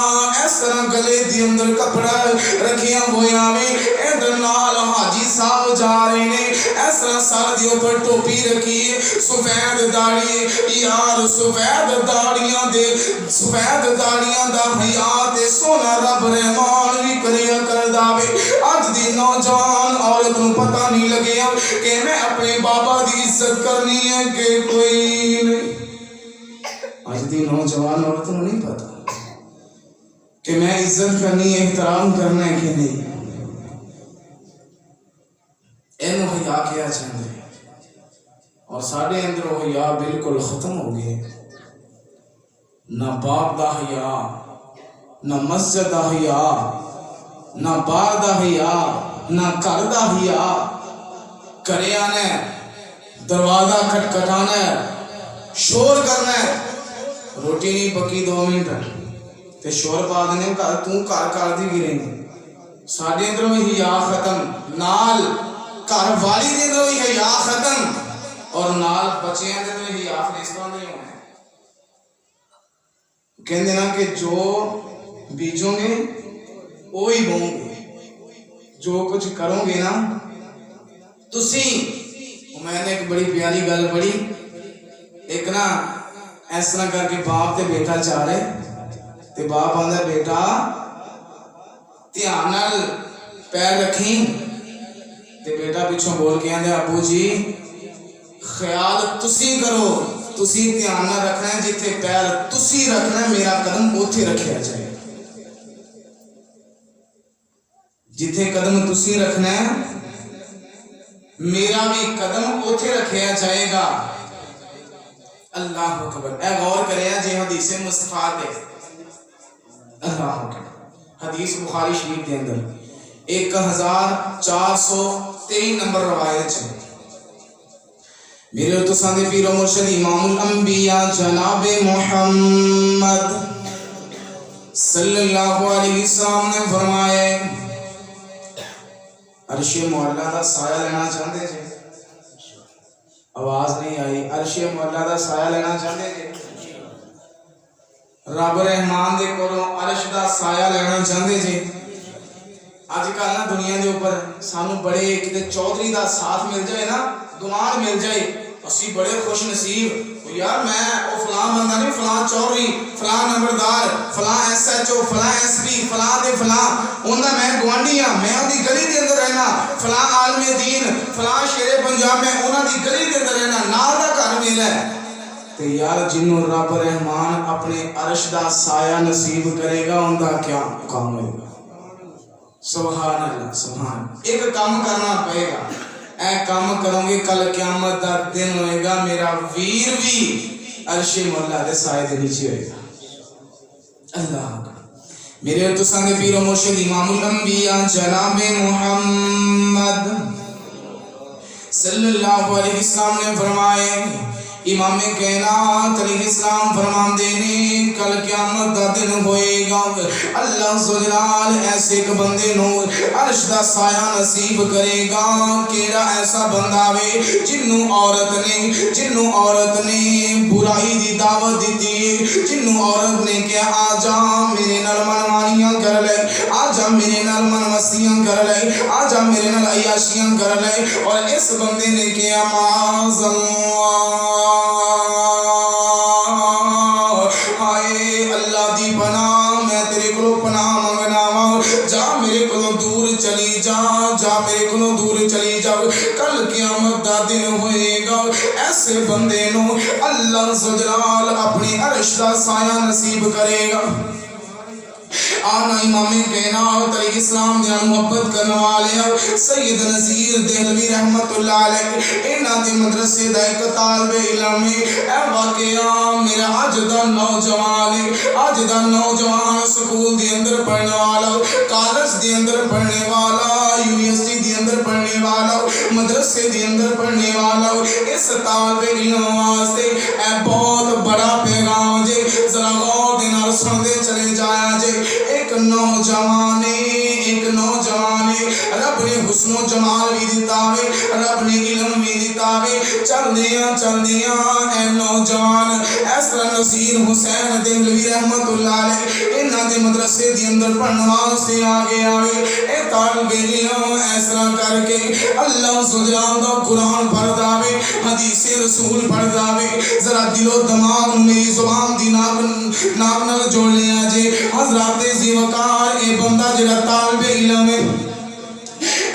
اس طرح گلے دی اندر کپڑا رکھیا ہویا آوے ادھر نال حاجی صاحب جا رہے نے اس طرح سر دے اوپر ٹوپی رکھی سفید داڑھی یار سفید داڑیاں دا حیات سونا رب رحمان بھی کریا کر داوے اج دی نوجوان عورت نو پتہ نہیں لگیا کہ میں اپنے بابا دی عزت کرنی ہے کہ کوئی نہیں اج دی نوجوان عورت نو نہیں پتہ کہ میں عزت کرنی ہے احترام کرنا ہے کہ نہیں اینو حیا کیا چاہتے اور ساڑھے اندر وہ حیا بالکل ختم ہو گئے نہ باپ دا حیا نہ مسجد دا حیا نہ بار دا حیا نہ گھر دا حیا کرے آنا دروازہ کھٹکھٹانا شور کرنا روٹی نہیں پکی 2 منٹ تے شور پا دینے تو کار دی گریں ساڑھے اندر میں حیا ختم نال گھر والی دے اندر میں حیا ختم اور نال بچے ہیں دے میں حیا فرشتوں دے ہونے کہندے نا کہ جو بیجوں گے وہی بوں گے جو کچھ کرو گے نا تسی میں نے ایک بڑی پیاری گل پڑھی ایک نا اس طرح کر کے باپ تے بیٹا چاہ رہے تے باپ آندا بیٹا دھیان نال پیر رکھیں تے بیٹا پیچھوں بول کے آندا ابو جی خیال تسی کرو تسی دھیان نہ رکھنا ہے جتھے پیر تسی رکھنا ہے میرا قدم اوتھے رکھیا جائے جتھے قدم تسی رکھنا ہے میرا بھی قدم اوتھے رکھیا جائے گا اللہ اکبر اے غور کرے جی حدیث مصطفیٰ دے اللہ اکبر حدیث بخاری شریف دے اندر 1423 نمبر روایت ہے۔ میرے تو ساندے پیر و مرشد امام الانبیاء جناب محمد صلی اللہ علیہ وسلم نے فرمایا عرش معلا دا سایہ لینا چاہتے جی؟ آواز نہیں آئی۔ عرش معلا دا سایہ لینا چاہتے جی؟ رب رحمان دے کولوں عرش دا سایہ لینا چاہتے جی؟ آج کل نا دنیا دے اوپر سانو بڑے کتے چودھری دا ساتھ مل جائے نا، دمان مل جائے، اسی بڑے خوش نصیب یار میں او فلاں بندہ نہیں، فلاں چودھری، فلاں نمبردار، فلاں ایس ایچ او، فلاں ایس پی، فلاں دے فلاں اوندا میں گوانڈی ہاں، میں اودی گلی دے اندر رہنا، فلاں عالم دین، فلاں شیر پنجاب میں انہاں دی گلی دے اندر رہنا، نال دا گھر میرا ہے۔ تے یار جنوں رب رحمان اپنے عرش دا سایہ نصیب کرے گا اوندا کیا کام ہوئے گا؟ سبحان اللہ، سبحان۔ ایک کام کرنا پڑے گا، اے کام کروں گے کل قیامت دا دن ہوئے گا، میرا ویر بھی عرش مولا دے سائے دے نیچے ہوئے گا۔ اللہ میرے تو سنگ پیر و مرشد امام الانبیاء جناب محمد صلی اللہ علیہ وسلم نے فرمائے، امام کائنات علیہ السلام فرمان دینے کل قیامت دا دن ہوئے گا، اللہ زجلال ایسے ایک بندے نو عرش دا سایہ نصیب کرے گا۔ کیڑا ایسا بندہ وے جنوں عورت نے برائی دی دعوت دیتی، جنوں عورت نے کہ آجا میرے نال منمانیاں کر لے، آجا میرے نال منمستیاں کر لے، آجا میرے نال عیاشیاں کر لے، اور اس بندے نے کہ معاذ اللہ اللہ دی پناہ، میں تیرے کو پناہ منگنا وا، جا میرے کو دور چلی جا، جا میرے کو دور چلی جا، کل قیامت دا دن ہوئے گا، ایسے بندے نو اللہ زجلال اپنی عرش دا سایہ نصیب کرے گا۔ آنا امام کائنات علیہ السلام دے محبت کرنے والے سید نذیر دہلوی رحمت اللہ علیہ انہاں دے مدرسے دا ایک طالب علم اے واقعہ میرا اج دا نوجوان سکول دے اندر پڑھنے والا، کالج دے اندر پڑھنے والا، یونیورسٹی دے اندر پڑھنے والا، مدرسے دے اندر پڑھنے والا، اس طالب علم واسطے اے بہت بڑا پیغام جے، ذرا غور دے نال سندے چلے جایا جے۔ ایک نوجوانے رب نے حسن و جمال بھی دیتا ہے، رب نے علم بھی دیتا ہے، چل دیاں اے نوجوان اس طرح نذیر حسین دہلوی رحمت اللہ علیہ انہاں دے مدرسے دے اندر پڑھن واسطے آگے آئے، اے طالب علم اس طرح کر کے اللہ سبحانہ دا قرآن پڑھدا وے، حدیث رسول پڑھدا وے، ذرا دل و دماغ میری زبان دی ناک نال جوڑ لیا جے۔ حضرات وقار اے بندہ جڑا طالب علم ہے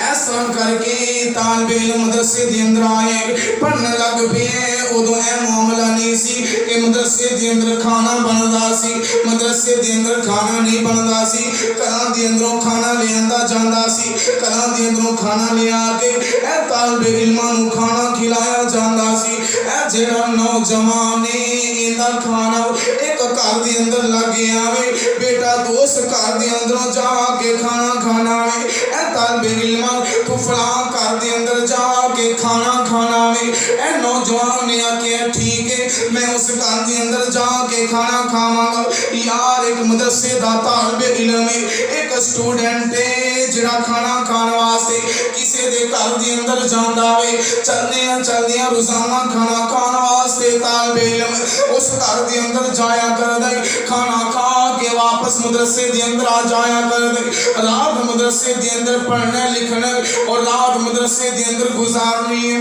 ایسا کر کے طالب علم مدرسے دے اندر آئے پڑھنے لگ پے، ادو اے معاملہ نہیں سی کہ مدرسے دے اندر کھانا بندا سی، مدرسے دے اندر کھانا نہیں بندا سی، گھراں دے اندروں کھانا لے آندا جاندا سی، گھراں دے اندروں کھانا لے آ کے اے طالب علماں نوں کھانا کھلایا جاندا سی۔ اے جڑا نوجوان ایندا کھانا ایک گھر دے اندر لگ گیا وے، بیٹا تو اس گھر دے اندروں جا کے کھانا کھانا وے، اے طالب علم تو فلاں گھر دے اندر جا کے کھانا کھانا وے۔ اے نوجوان نے آکھیا ٹھیک ہے میں اس گھر دے اندر جا کے کھانا کھاواں گا۔ یار ایک مدرسے دا طالب علم ہے، ایک سٹوڈنٹ ہے جڑا کھانا کھانا واسطے کسے دے گھر دے اندر جاندا وے، چلدیاں روزانہ کھانا کھانا واسطے طالب علم اس گھر دے اندر جایا کر دے، کھانا کھا کے واپس مدرسے دے اندر آ جایا کر دے، رات مدرسے دے اندر پڑھنے لکھنے اور رات مدرسے دے اندر گزارنی ہے۔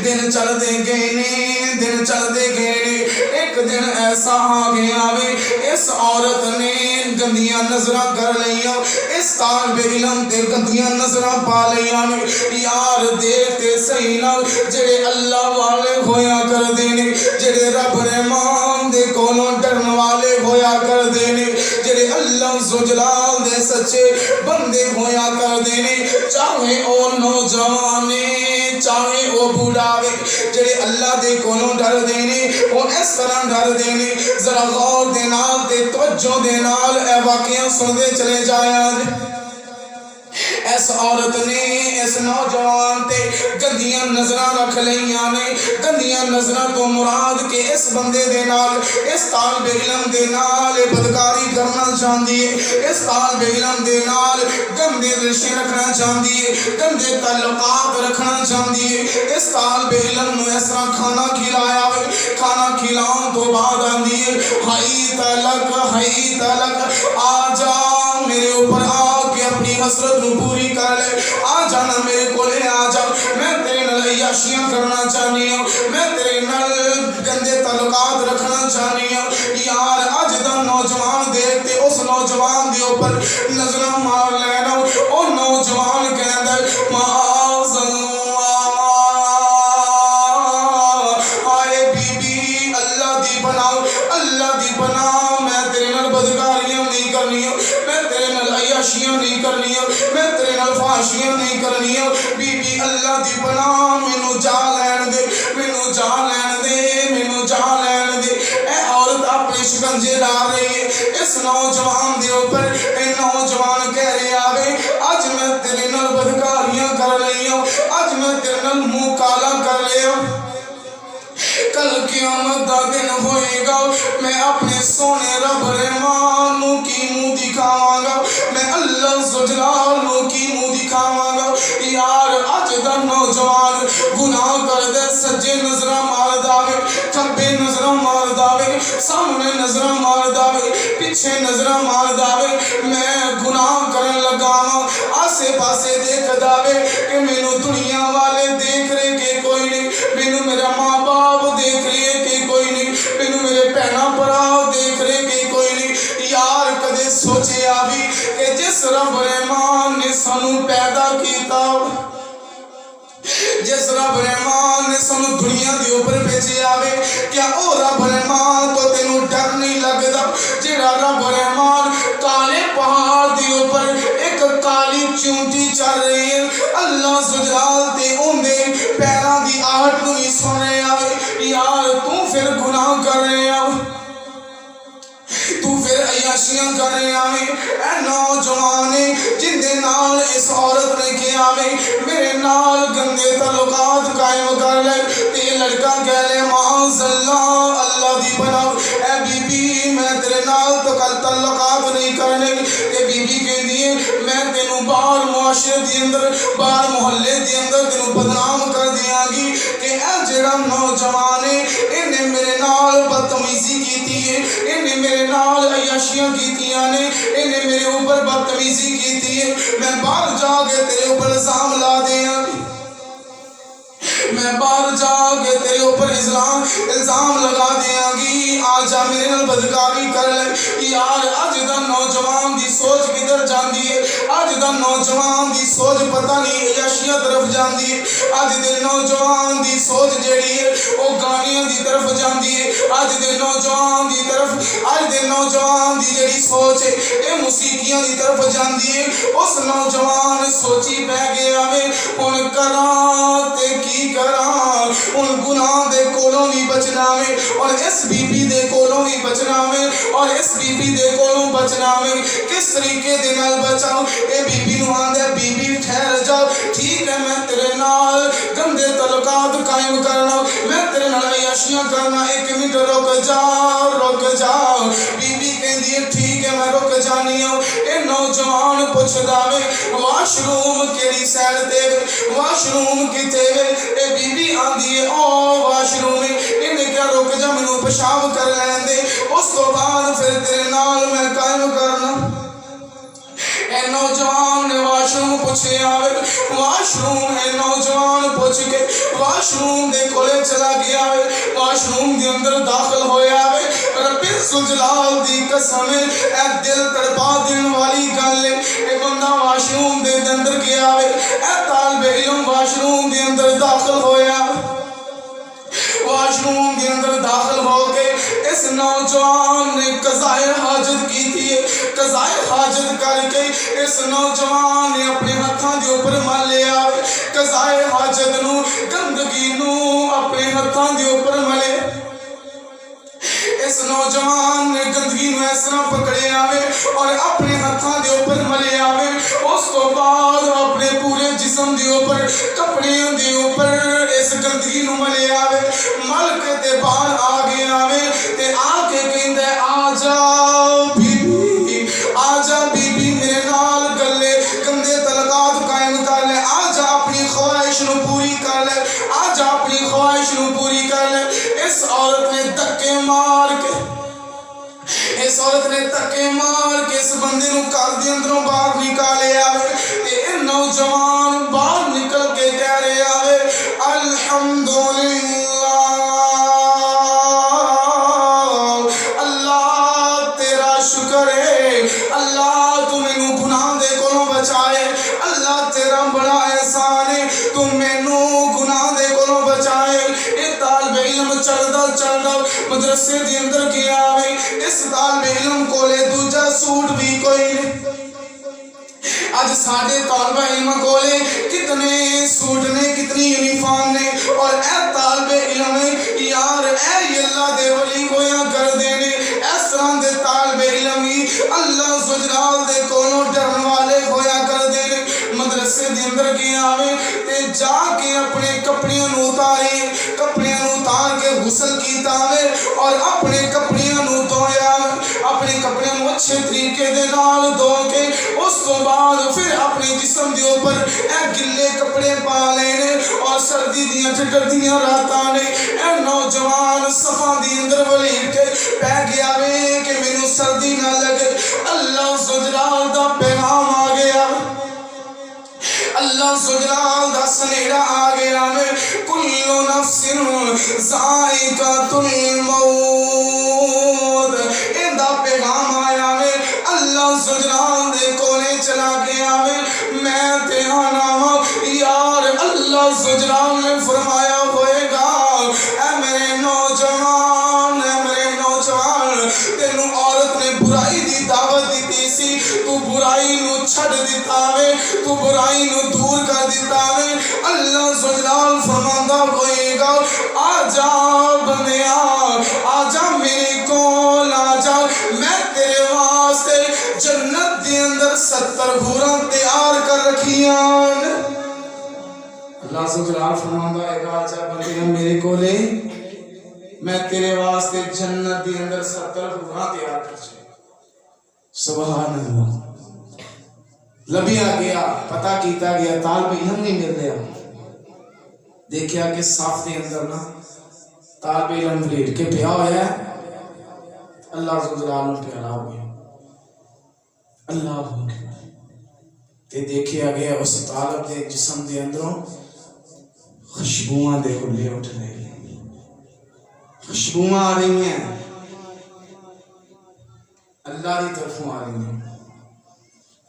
دن چل دے گئے ایک دن ایسا آ گیا وے، اس عورت نے گندیاں نظراں کر لیاں، اس طالب علم تے گندیاں نظراں پا لیاں۔ یار دیکھتے صحیح نہ جڑے اللہ والے ہویا کر دینے، جڑے رب رحمان دے کولوں ڈرن والے ہویا کر دینے، جڑے اللہ زجلال دے سچے بندے ہویا کر دینے، چاہے او نوجوانے چاہے او بوڑھاوے، جڑے اللہ دے کولوں ڈر دینے او اس طرح ڈر دینے۔ ذرا غور دے نال تے توجہ دے نال اے واقعہ سندے چلے جایا جے۔ عورت نے اس نوجوان تے گندیاں نظراں رکھ لیاں نے. گندیاں نظراں تو مراد کہ اس بندے دے نال اس طالب علم دے نال بدکاری کرنا چاہندی ہے, اس طالب علم دے نال گندے رشتے رکھنا چاہندی ہے, گندے تعلقات رکھنا چاہندی ہے. اس طالب علم نو اس طرح کھانا کھلایا ہوئے, کھانا کھلاؤں تو بعد آندی ہے ہائی تلک آ جا میرے اوپر آ کے اپنی حسرت نو پوری کر لے, آ جانا میرے کولے آ جا, میں تیرے نال عیاشیاں کرنا چاہنی ہوں, میں تیرے نال گندے تعلقات رکھنا چاہنی ہوں. یار اج دا نوجوان دیکھتے اس نوجوان دے اوپر نظراں مار لینا, او نوجوان کہندا معاذ اللہ, آئے بی بی اللہ دی پناہ میں تیرے نال بدکاریاں نہیں کرنی, میں تیرے نال عیاشیاں نہیں کرنی, میں تیرے نال فحاشیاں نہیں کرنی. بی بی اللہ دی پناہ مینوں جا لین دے, مینوں جا لین دے, مینوں جا لین دے. اے عورت اپنے شکنجے لا رہی ہے اس نوجوان دے اوپر. اے نوجوان کہہ رہا ہے اج میں تیرے نال بدکاریاں کر رہی ہوں, اج میں تیرے نال منہ کالا کر لیا, کل قیامت دا دن ہوئے گا, میں اپنے سونے رب رحمان نو کی منہ دکھاواں گا, میں اللہ ذوالجلال نو کی منہ دکھاواں گا. یار اج دا نوجوان گناہ کر دے, سجے نظراں مار داوے, کھبے نظراں مار داوے, سامنے نظراں مار داوے, پیچھے نظراں مار داوے. میں گناہ کرن لگا ہاں, آسے پاسے دیکھ داوے کہ مینوں دنیا والے دیکھ رہے کہ کوئی نہیں, مینوں میرا ماں باپ دیکھ رہے کہ کوئی نہیں, مینوں میرے بہنا بھرا دیکھ رہے کہ کوئی نہیں. یار کدے سوچیا بھی کہ جس رب رحمان نے سانو پیدا کیتا, جس رب رحمان نے سانو دنیا دے اوپر بھیجیا آوے, کیا او رب رحمان تو تینوں ڈر نہیں لگدا جڑا رب رحمان کالے پہاڑ دے اوپر ایک کالی چونٹی چل رہی ہے, اللہ ذوالجلال تے اوندے پیراں دی آہٹ نوں ہی سن رہا ہے. یار تو پھر گناہ کر رہا ہے, تو پھر عیاشیاں کر رہا ہے. اے نوجوانے جن دے نال اس عورت نے کیا ہے میرے نال گندے تعلقات قائم کر لے, تے لڑکا کہہ لے معاذ اللہ اللہ دی پناہ. اے بی بی میں تیرے نال تو کل تعلقات نہیں کرنے. تے بی بی کہندی ہے میں تینوں باہر معاشرے دے اندر, باہر محلے دے اندر تینوں بدنام کر دیاں گی کہ اے جڑا نوجوان ہے انہیں میرے نال بدتمیزی کیتی ہے, انہیں میرے نال عیاشیاں کیتیاں نے, انہیں میرے اوپر بدتمیزی کیتی ہے. میں باہر جا کے تیرے اوپر الزام لا دیاں گی, میں باہر جا کے تیرے اوپر الزام لگا دیاں گی, آ جا میرے نال بدکاری کر لے. یار اج دا نوجوان دی سوچ کدھر جاندی ہے, اج دا نوجوان دی سوچ پتہ نہیں عیاشیاں طرف جاندی ہے, اج دے نوجوان دی سوچ جیڑی ہے او گانیاں دی طرف جاندی ہے, اج دے نوجوان دی طرف, اج دے نوجوان دی جیڑی سوچ ہے اے موسیقیاں دی طرف جاندی ہے. اس نوجوان سوچی پہ گیا ہے ہن کراں تے کی کراں, ہن گناہ دے کولوں نہیں بچنا ہے, اور اس بی بی دے کولوں نہیں بچنا ہے, اور اس بی بی دے کولوں بچنا ہے. کس طریقے دے نال بچاؤ؟ اے بی بی نو آندا بی بی ٹھہر جا, ٹھیک ہے میں تیرے نال گندے تعلقات قائم کرنا, میں تیرے نال عیاشیاں کرنا, ایک منٹ رک جا رک جا. بی بی کہندی ہے ٹھیک ہے میں رک جانی ہوں. اے نوجوان پوچھدا وے واش روم کیڑی سائڈ تے وے, واش روم کتے وے؟ اے بی بی آندی ہے او واش روم, انہیں کیا رک جا مینوں پیشاب کر لین دے, اس تو بعد پھر تیرے نال میں قائم کرنا. اے نوجوان نے واش روم پوچھے آوے, واش روم اے نوجوان پوچھ کے واش روم دے کولے چلا گیا وے, واش روم دے اندر داخل ہویا وے. رب ذوالجلال دی قسم اے دل تڑپا دین والی گل ہے, اے بندہ واش روم دے اندر گیا وے, اے طالب علم واش روم دے اندر داخل ہویا, واش روم دے اندر داخل ہو کے اس نوجوان نے قضائے حاجت کی تھی. قضائے حاجت کر کے اس نوجوان نے اپنے ہتھاں دے اوپر مل لیا, قضائے حاجت نو گندگی نو اپنے ہتھاں دے اوپر ملے. اس نوجوان نے گندگی نو اس طرح پکڑے آوے اور اپنے ہتھاں دے اوپر ملے آوے. اس تو بعد اپنے جسم دے اوپر کپڑیاں دے اوپر اس گندگی نو ملے آوے مل کے تے باہر آ گیا آوے تے آ کے کہندا ہے آ جا بی بی میرے نال گلے گندے تعلقات قائم کر لے آ جا اپنی خواہش نو پوری کر لے آ جا اپنی خواہش نو پوری کر لے اس عورت نے دھکے مار کے اس بندے نو گھر دے اندروں باہر نکالے آوے تے نوجوان باہر نکل کے کہہ رہے آوے الحمدللہ اللہ تیرا شکر ہے اللہ تو مینوں گناہ دے کولوں بچائے اللہ تیرا بڑا احسان ہے تو مینوں گناہ دے کولوں بچائے اے طالب علم چلدا مدرسے دے اندر گیا آوے اس طالب علم کولے دوجا سوٹ بھی کوئی نہیں آج ساڑھے طالب علم کولے کتنے سوٹ نے کتنی یونیفارم نے اور اے طالب علم یار اے اللہ دے ولی ہویا کر دینے اس طرح دے طالب علم ہی اللہ سجلال دے کولوں ڈرن والے ہویا کر دینے مدرسے دے اندر گیا آوے تے جا کے اپنے کپڑیاں نو اتار کے غسل کیتا آوے اور اپنے کپڑیاں نو دھویا اپنے کپڑیاں نو اچھے طریقے دے نال دھو کے اس تو بعد پھر اپنے جسم دے اوپر اے گلے کپڑے پا لینے اور سردی دیاں ٹھڈردیاں راتاں نے اے نوجوان صفاں دی اندر ولیٹ کے پہ گیا وے کہ مینوں سردی نہ لگے اللہ سجلال دا پیغام آ گیا اللہ سجلال دا سنیڑا آ گیا میں کل نفس ذائقۃ الموت دا پیغام آیا میں اللہ سجلال دے کونے چلا گیا میں تے آنا یار اللہ سجلال نے فرمایا ہوئے گا اے میرے نوجوان تینوں عورت نے برائی دی دعوت دیتی سی تو برائی نو چھڑ دیتا وے تو برائی نو دور کر دیتا وے اللہ سجلال فرماندہ ہوئے گا آجا بندیا آجا میرے کول آجا میں تیرے واسطے جنت دے اندر 70 حوراں تیار کر رکھیاں اللہ سجلال فرماندہ ہوئے گا آجا بندیا میرے کولے میں تیرے واسطے جنت دے اندر 70 حوراں تیار کر چھے سبحان اللہ لبیا گیا پتہ کیتا گیا طالب علم نہیں مل رہا دیکھیا کہ صاف دے اندر نا طالب علم لیٹ کے پیا ہویا ہے اللہ سبحانہ پیارا ہو گیا اللہ اکبر تے دیکھیا گیا اس طالب دے جسم دے اندروں خوشبوئاں دے کلے اٹھ رہے خوشبوئاں آ رہی ہیں اللہ دی طرفوں آ رہی ہیں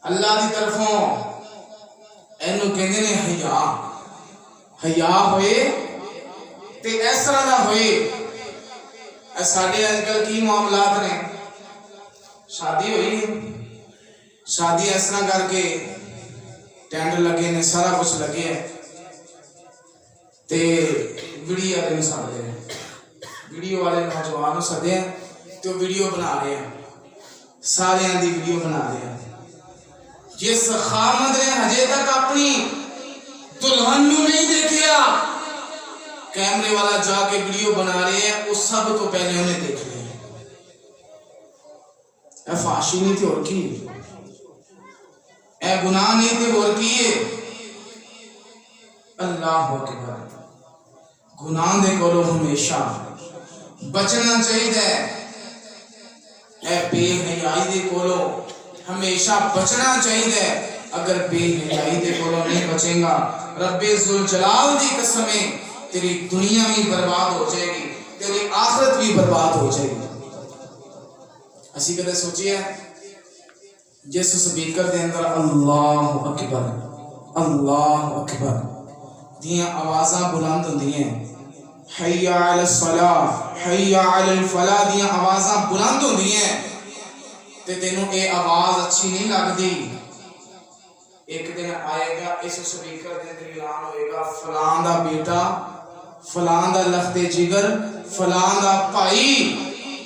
اللہ دی طرفوں اینو کہنے نے حیا ہوئے تے اس طرح نہ ہوئے ساڑھے آجکل کی معاملات نے شادی ہوئی شادی اس طرح کر کے ٹینڈر لگے نے سارا کچھ لگے ہے تے ویڈیو والے ساڑ دے ہیں ویڈیو والے نوجوانوں سدے ہیں تو ویڈیو بنا رہے ہیں سارے دی ویڈیو بنا رہے ہیں جس خامد نے ہجے تک اپنی دلہن نو نہیں دیکھیا کیمرے والا جا کے ویڈیو بنا رہے ہیں اس سب تو پہلے انہیں دیکھ لیا اے فاشی نہیں تھی اور کی اے گناہ نہیں تھی اور کی اللہ اکبر گناہ دے کولو ہمیشہ بچنا چاہیے اے بے حیائی دے کولو ہمیشہ بچنا چاہیے اگر بے حیائی دے کولو نہیں بچیں گا رب ذوالجلال دی قسمیں تیری دنیا بھی برباد ہو جائے گی تیری آخرت بھی برباد ہو جائے گی اسی کدے سوچیے جس سپیکر دے اندر اللہ اکبر دیاں آوازاں بلند ہوندی ہیں حی علی الصلاۃ حی علی الفلاح دیاں آوازاں بلند ہوندی ہیں تے تینوں اے آواز اچھی نہیں لگدی ایک دن آئے گا اس سپیکر دے اندر اعلان ہوئے گا فلاں دا بیٹا فلاں دا لخت جگر فلاں دا بھائی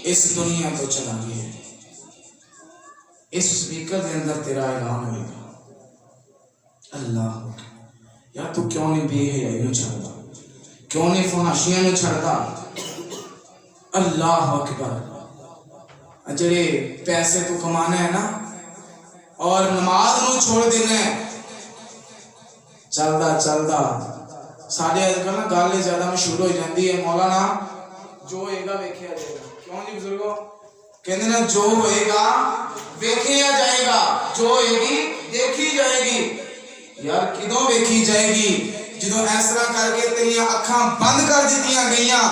اس دنیا تو چلا گیا اس سپیکر دے اندر تیرا اعلان ہوئے گا اللہ یا تو کیوں نہیں بے حیائی نو چھڑدا, کیوں نہیں فحاشیاں نو چھڑدا. اللہ اکبر. جڑے پیسے تو کمانا ہے نا اور نماز نو چھوڑ دینا ہے, چلدا چلدا ساڈے اج کل نا گل زیادہ مشہور ہو جاندی ہے, مولانا جو ہوئے گا ویکھیا جائے گا. کیوں جی بزرگو, کہندے نا جو ہوئے گا ویکھیا جائے گا, جو ہوئے گی دیکھی جائے گی. یار کدوں ویکھی جائے گی؟ جدوں اس طرح کر کے تیریاں اکھاں بند کر دتیاں گئیاں,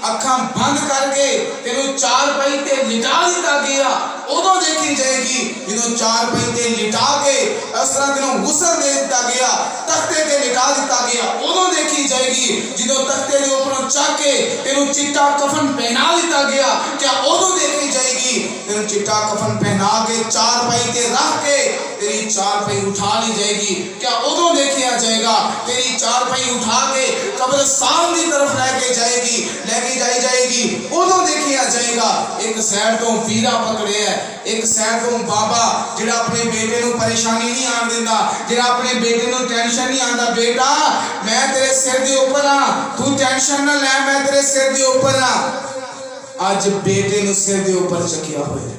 اکھاں بند کر کے تینوں چار پئی تے لٹا دتا گیا, ادوں دیکھی جائے گی. جدوں چار پئی تے لٹا کے اس طرح تینوں غسل دے دتا گیا, تختے تے لٹا دتا گیا, ادوں دیکھی جائے گی. جدوں تختے دے اوپروں چک کے تینوں چٹا کفن پہنا دتا گیا, کیا ادوں دیکھی جائے گی؟ تینوں چٹا کفن پہنا کے چار پئی تے رکھ کے تیری چار پئی اٹھا لی جائے گی, کیا ادوں دیکھیا جائے گا؟ تیری چار پئی اٹھا کے قبرستان کی طرف لے کے جائے گی, لے کے جائے گی, ادوں دیکھیا جائے گا. ایک سائڈ تو ویرا پکڑے ہے, ایک سائڈ تو بابا جڑا اپنے بیٹے نو پریشانی نہیں آن دیندا, جڑا اپنے بیٹے نو ٹینشن نہیں آندا, بیٹا میں تیرے سر دے اوپر ہاں, تو ٹینشن نہ لے, میں تیرے سر دے اوپر ہاں. اج بیٹے نو سر دے اوپر چکیا ہوئے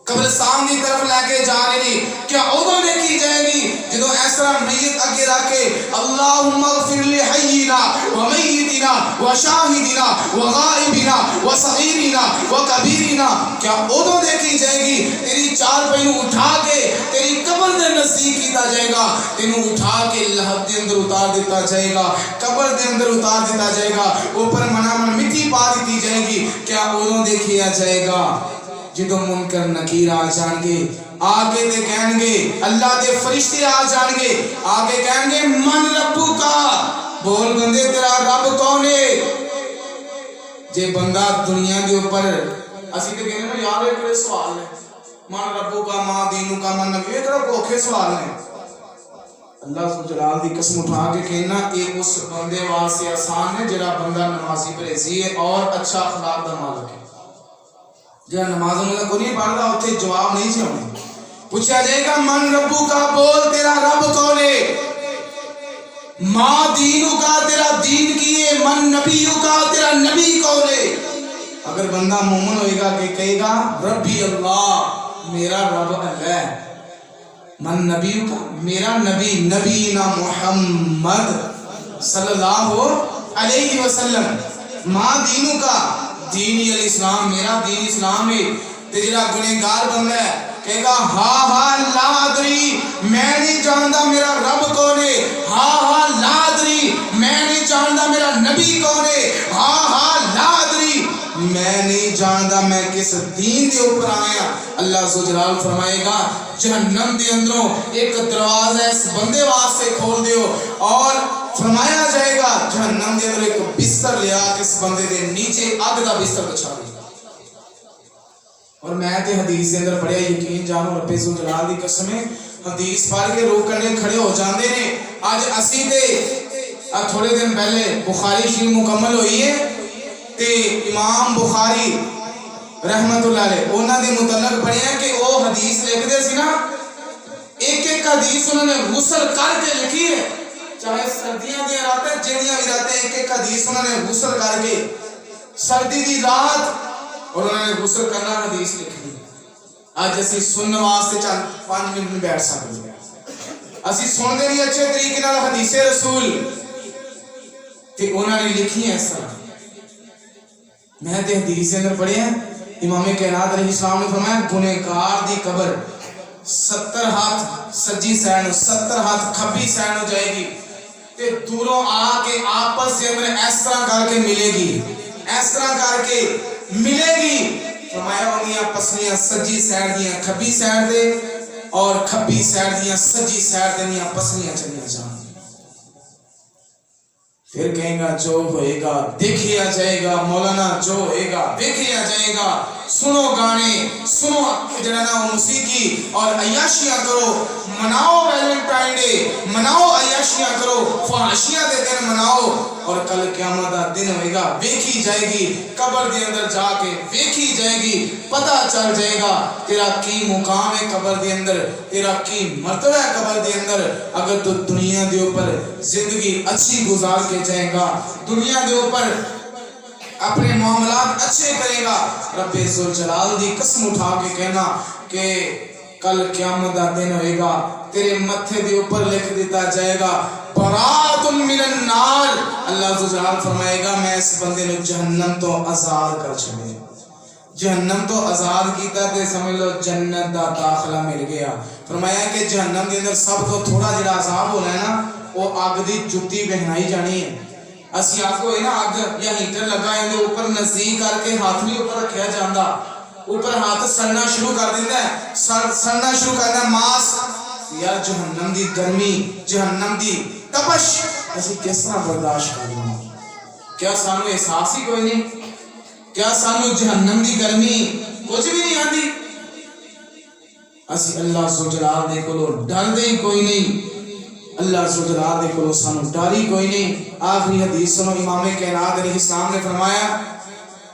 قبرستان کی طرف لے کے جا رہے, کیا ادوں دیکھی جائے گی؟ جدوں اس طرح میت اگے رکھ کے اللہم اغفر لحینا ومیتنا وشاہدنا وغائبنا وصغیرنا وکبیرنا, کیا ادوں دیکھی جائے گی؟ تیری چار پہنوں اٹھا کے تیری قبر دے نزدیک کیتا جائے گا, تینوں اٹھا کے لحد دے اندر اتار دیتا جائے گا, قبر دے اندر اتار دیتا جائے گا, اوپر منامن مٹی پا دیتی جائے گی. کیا ادوں دیکھیا جائے گا؟ جدوں منکر نکیر آ جان گے, آگے دے کہیں گے, اللہ دے فرشتے آ جان گے, آگے کہیں گے من ربو کا, بول بندے تیرا رب کون ہے؟ جے بندہ دنیا کے اوپر اسی تے کہنے نا یار یہ سوال ہے, من ربو کا, ماں دینو کا, من نبی, یہ کڑا کوکھے سوال ہے. اللہ جلال دی قسم اٹھا کے کہنا ایک اس بندے واسطے آسان ہے جڑا بندہ نمازی پرہیزی ہے اور اچھا اخلاق دا مالک ہے. جہاں نمازوں میں کوئی نہیں پڑھتا اتنے جواب نہیں چاہتے. پوچھا جائے گا من ربو کا, بول تیرا رب کون ہے؟ ماں دینو کا, تیرا دین کی ہے؟ من نبیو کا, تیرا نبی کون ہے؟ اگر بندہ مومن ہوئے گا کہ کہے گا ربی اللہ, میرا رب اللہ ہے. من نبیو کا, میرا نبی نبینا محمد صلی اللہ علیہ وسلم. ماں دینو کا, دین الاسلام, میرا دین اسلام ہے. تے جڑا گنہگار بندہ ہے کہے گا ہاں ہاں لا ادری, میں نہیں جانتا میرا رب کون ہے, ہاں ہاں لا ادری, میں نہیں جانتا میرا نبی کون ہے, ہاں ہاں لا ادری, میں نہیں جانتا میں کس دین دے اوپر آیا. اللہ ذوالجلال فرمائے گا جہنم دے اندروں ایک دروازہ اس بندے واسطے کھول دیو, اور فرمایا جائے گا جہنم دے اندر ایک بستر لیا کہ اس بندے دے نیچے اگ دا بستر بچھا دے. اور میں تے حدیث دے اندر پڑھیا, یقین جانو رب ذوالجلال دی قسم ہے, حدیث پڑھ کے روک کرنے کھڑے ہو جاندے نے. اج اسی تے تھوڑے دن پہلے بخاری شریف مکمل ہوئی ہے تے امام بخاری رحمت اللہ علیہ انہاں دے متعلق پڑھیا کہ وہ حدیث لکھدے سی نا, ایک ایک حدیث انہوں نے غسل کر کے لکھی ہے, چاہے سردیاں دی راتیں جڑیاں بھی راتیں, ایک ایک حدیث انہوں نے غسل کر کے سردی دی رات اور انہوں نے غسل کرنا حدیث لکھی. آج اسی سننے واسطے چند 5 منٹ میں بیٹھ سکتے ہیں, اسی سن دے نہیں اچھے طریقے نال حدیث رسول تے انہوں نے لکھی ہیں اس طرح. میں تے حدیث اندر پڑھے ہیں امام کائنات علیہ السلام نے فرمایا گنہگار دی قبر 70 ہاتھ سجی سائن 70 ہاتھ کھبی سائن ہو جائے گی, تے دوروں آ کے آپس سے اندر اس طرح کر کے ملے گی, اس طرح کر کے ملے گی. فرمایا انہیاں پسلیاں سجی سائن دیاں کھبی سائن دے اور کھبی سائن دیاں سجی سائن دیاں پسلیاں چلیاں جان. پھر کہیں گا جو ہوئے گا دیکھیا جائے گا, مولانا جو ہوئے گا دیکھیا جائے گا. سنو گانے, سنو جنانا موسیقی اور عیاشیاں کرو, مناؤ ویلنٹائن ڈے, مناؤ عیاشیاں عیاشیاں کرو, فحاشیاں دے دن مناؤ, اور کل قیامت دا دن ہوئے گا, ویکھی جائے گی قبر دے اندر جا کے, ویکھی جائے گی, پتہ چل جائے گا تیرا کی مقام ہے قبر دے اندر, تیرا کی مرتبہ ہے قبر دے اندر. اگر تو دنیا دے اوپر زندگی اچھی گزار کے جائے گا, دنیا دے اوپر اپنے معاملات اچھے کرے گا, رب ذوالجلال دی قسم اٹھا کے کہنا کہ کل قیامت دا دن ہوئے گا, تیرے متھے دے اوپر لکھ دیتا جائے گا برات من النار. اللہ ذوالجلال فرمائے گا میں اس بندے نے جہنم تو آزاد کر چھڑے, جہنم تو آزاد کیتا تے سمجھ لو جنت دا داخلہ مل گیا. فرمایا کہ جہنم دے اندر سب تو تھوڑا جڑا عذاب ہونا ہے نا, وہ اگ دی جُتی پہنائی جانی ہے. اسی آپ کو ہے نا اگ یا ہیٹر لگا ہے دے اوپر نزدیک کر کے ہاتھ بھی اوپر رکھیا جاندا, اوپر ہاتھ سڑنا شروع کر دیتا ہے, سڑنا شروع کر دیتا ہے ماس. یار جہنم دی گرمی, جہنم دی تپش اسی کس طرح برداشت کرنا؟ کیا سانو احساس ہی کوئی نہیں؟ کیا سانو جہنم دی گرمی کچھ بھی نہیں آتی؟ اسی اللہ ذوالجلال دے کولو ڈر دے کوئی نہیں, اللہ ذوالجلال دے کولو سانو ڈر ہی کوئی نہیں. آخری حدیث سنو, امام کائنات علیہ السلام نے فرمایا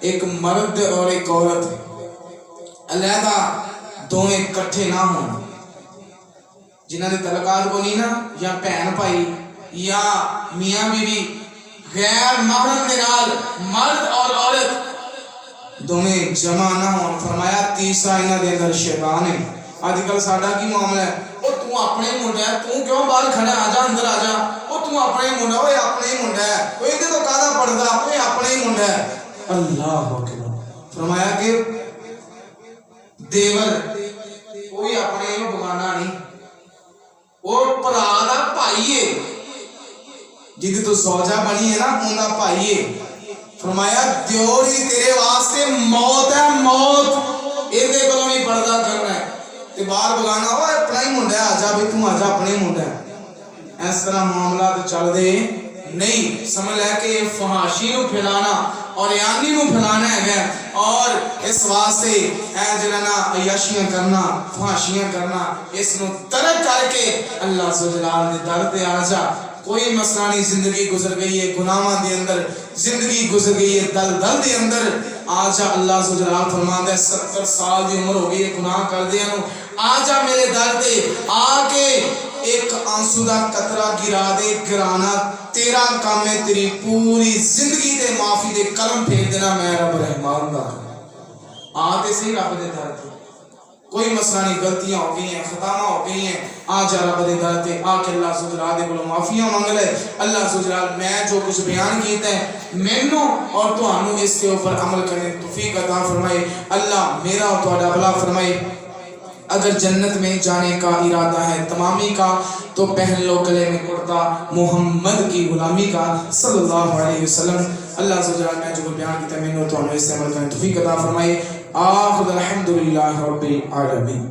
ایک مرد اور ایک عورت علیحدہ دونوں اکٹھے نہ ہوں, جنہاں نے تعلقات کو نہیں نا, یا بہن بھائی یا میاں بیوی غیر محرم دے نال مرد اور عورت دونوں جمع نہ ہوں. فرمایا تیسرا انہاں دے اندر شیطان ہے. آج کل ساڈا کی معاملہ ہے, او تو اپنے ہی منڈا ہے, تو کیوں باہر کھڑا ہے, آجا اندر آجا, او تو اپنے ہی منڈا, اوے اپنے ہی منڈا ہے, اوے ادھر تو کادا پڑھدا, اوے اپنے ہی منڈا ہے. اللہ اکبر. فرمایا کہ دیور کوئی اپنے ہی بگانا نہیں, وہ پرا دا بھائی ہے, جدی تو زوجہ بنی ہے نا اون دا بھائی ہے. فرمایا دیور ہی تیرے واسطے موت ہے, موت ایدے کولوں نہیں پردہ کرنا ہے, تے باہر بگانا ہو اپنا ہی منڈا ہے, آجا بھی تم آجا اپنے ہی منڈا ہے. اس طرح معاملات چل دے نہیں. سمجھ لے کہ یہ فحاشی نو پھیلانا اور یانی نو پھیلانا ہے, اور اس واسطے اے جننا عیاشیاں کرنا, فحاشیاں کرنا, اس نو ترک کر کے اللہ ذوالجلال نے در تے آ جا. کوئی مسئلہ نہیں, زندگی گزر گئی ہے گناہاں دے اندر, زندگی گزر گئی ہے دل دل دے اندر, آجا اللہ ذوالجلال فرماندا ہے 70 سال دی عمر ہو گئی ہے گناہ کر دیا نو, آجا میرے در تے آ کے ایک آنسو دا قطرہ گرا دے, گرانا تیرا کام ہے, تیری پوری زندگی دے معافی دے قلم پھیر دینا میں رب رحمان دا. آتے سے ہی رب دے در تے کوئی مسئلہ نہیں, غلطیاں ہو گئی ہیں, خطاواں ہو گئی ہیں, آج رب دے در تے آ کے اللہ ذوالجلال دے کولوں معافیاں مانگ لے. اللہ ذوالجلال میں جو کچھ بیان کیتا ہے مینوں اور تہانوں اس کے اوپر عمل کرنے توفیق عطا فرمائے. اللہ میرا اور تہاڈا بھلا فرمائے. اگر جنت میں جانے کا ارادہ ہے تمامی کا تو پہن لو گلے میں کرتا محمد کی غلامی کا صلی اللہ علیہ وسلم. اللہ ذوالجلال میں جو بیان کیتا ہے مینوں اور تہانوں اس سے عمل کرنے توفیق عطا فرمائے. آخر الحمدللہ رب العالمین.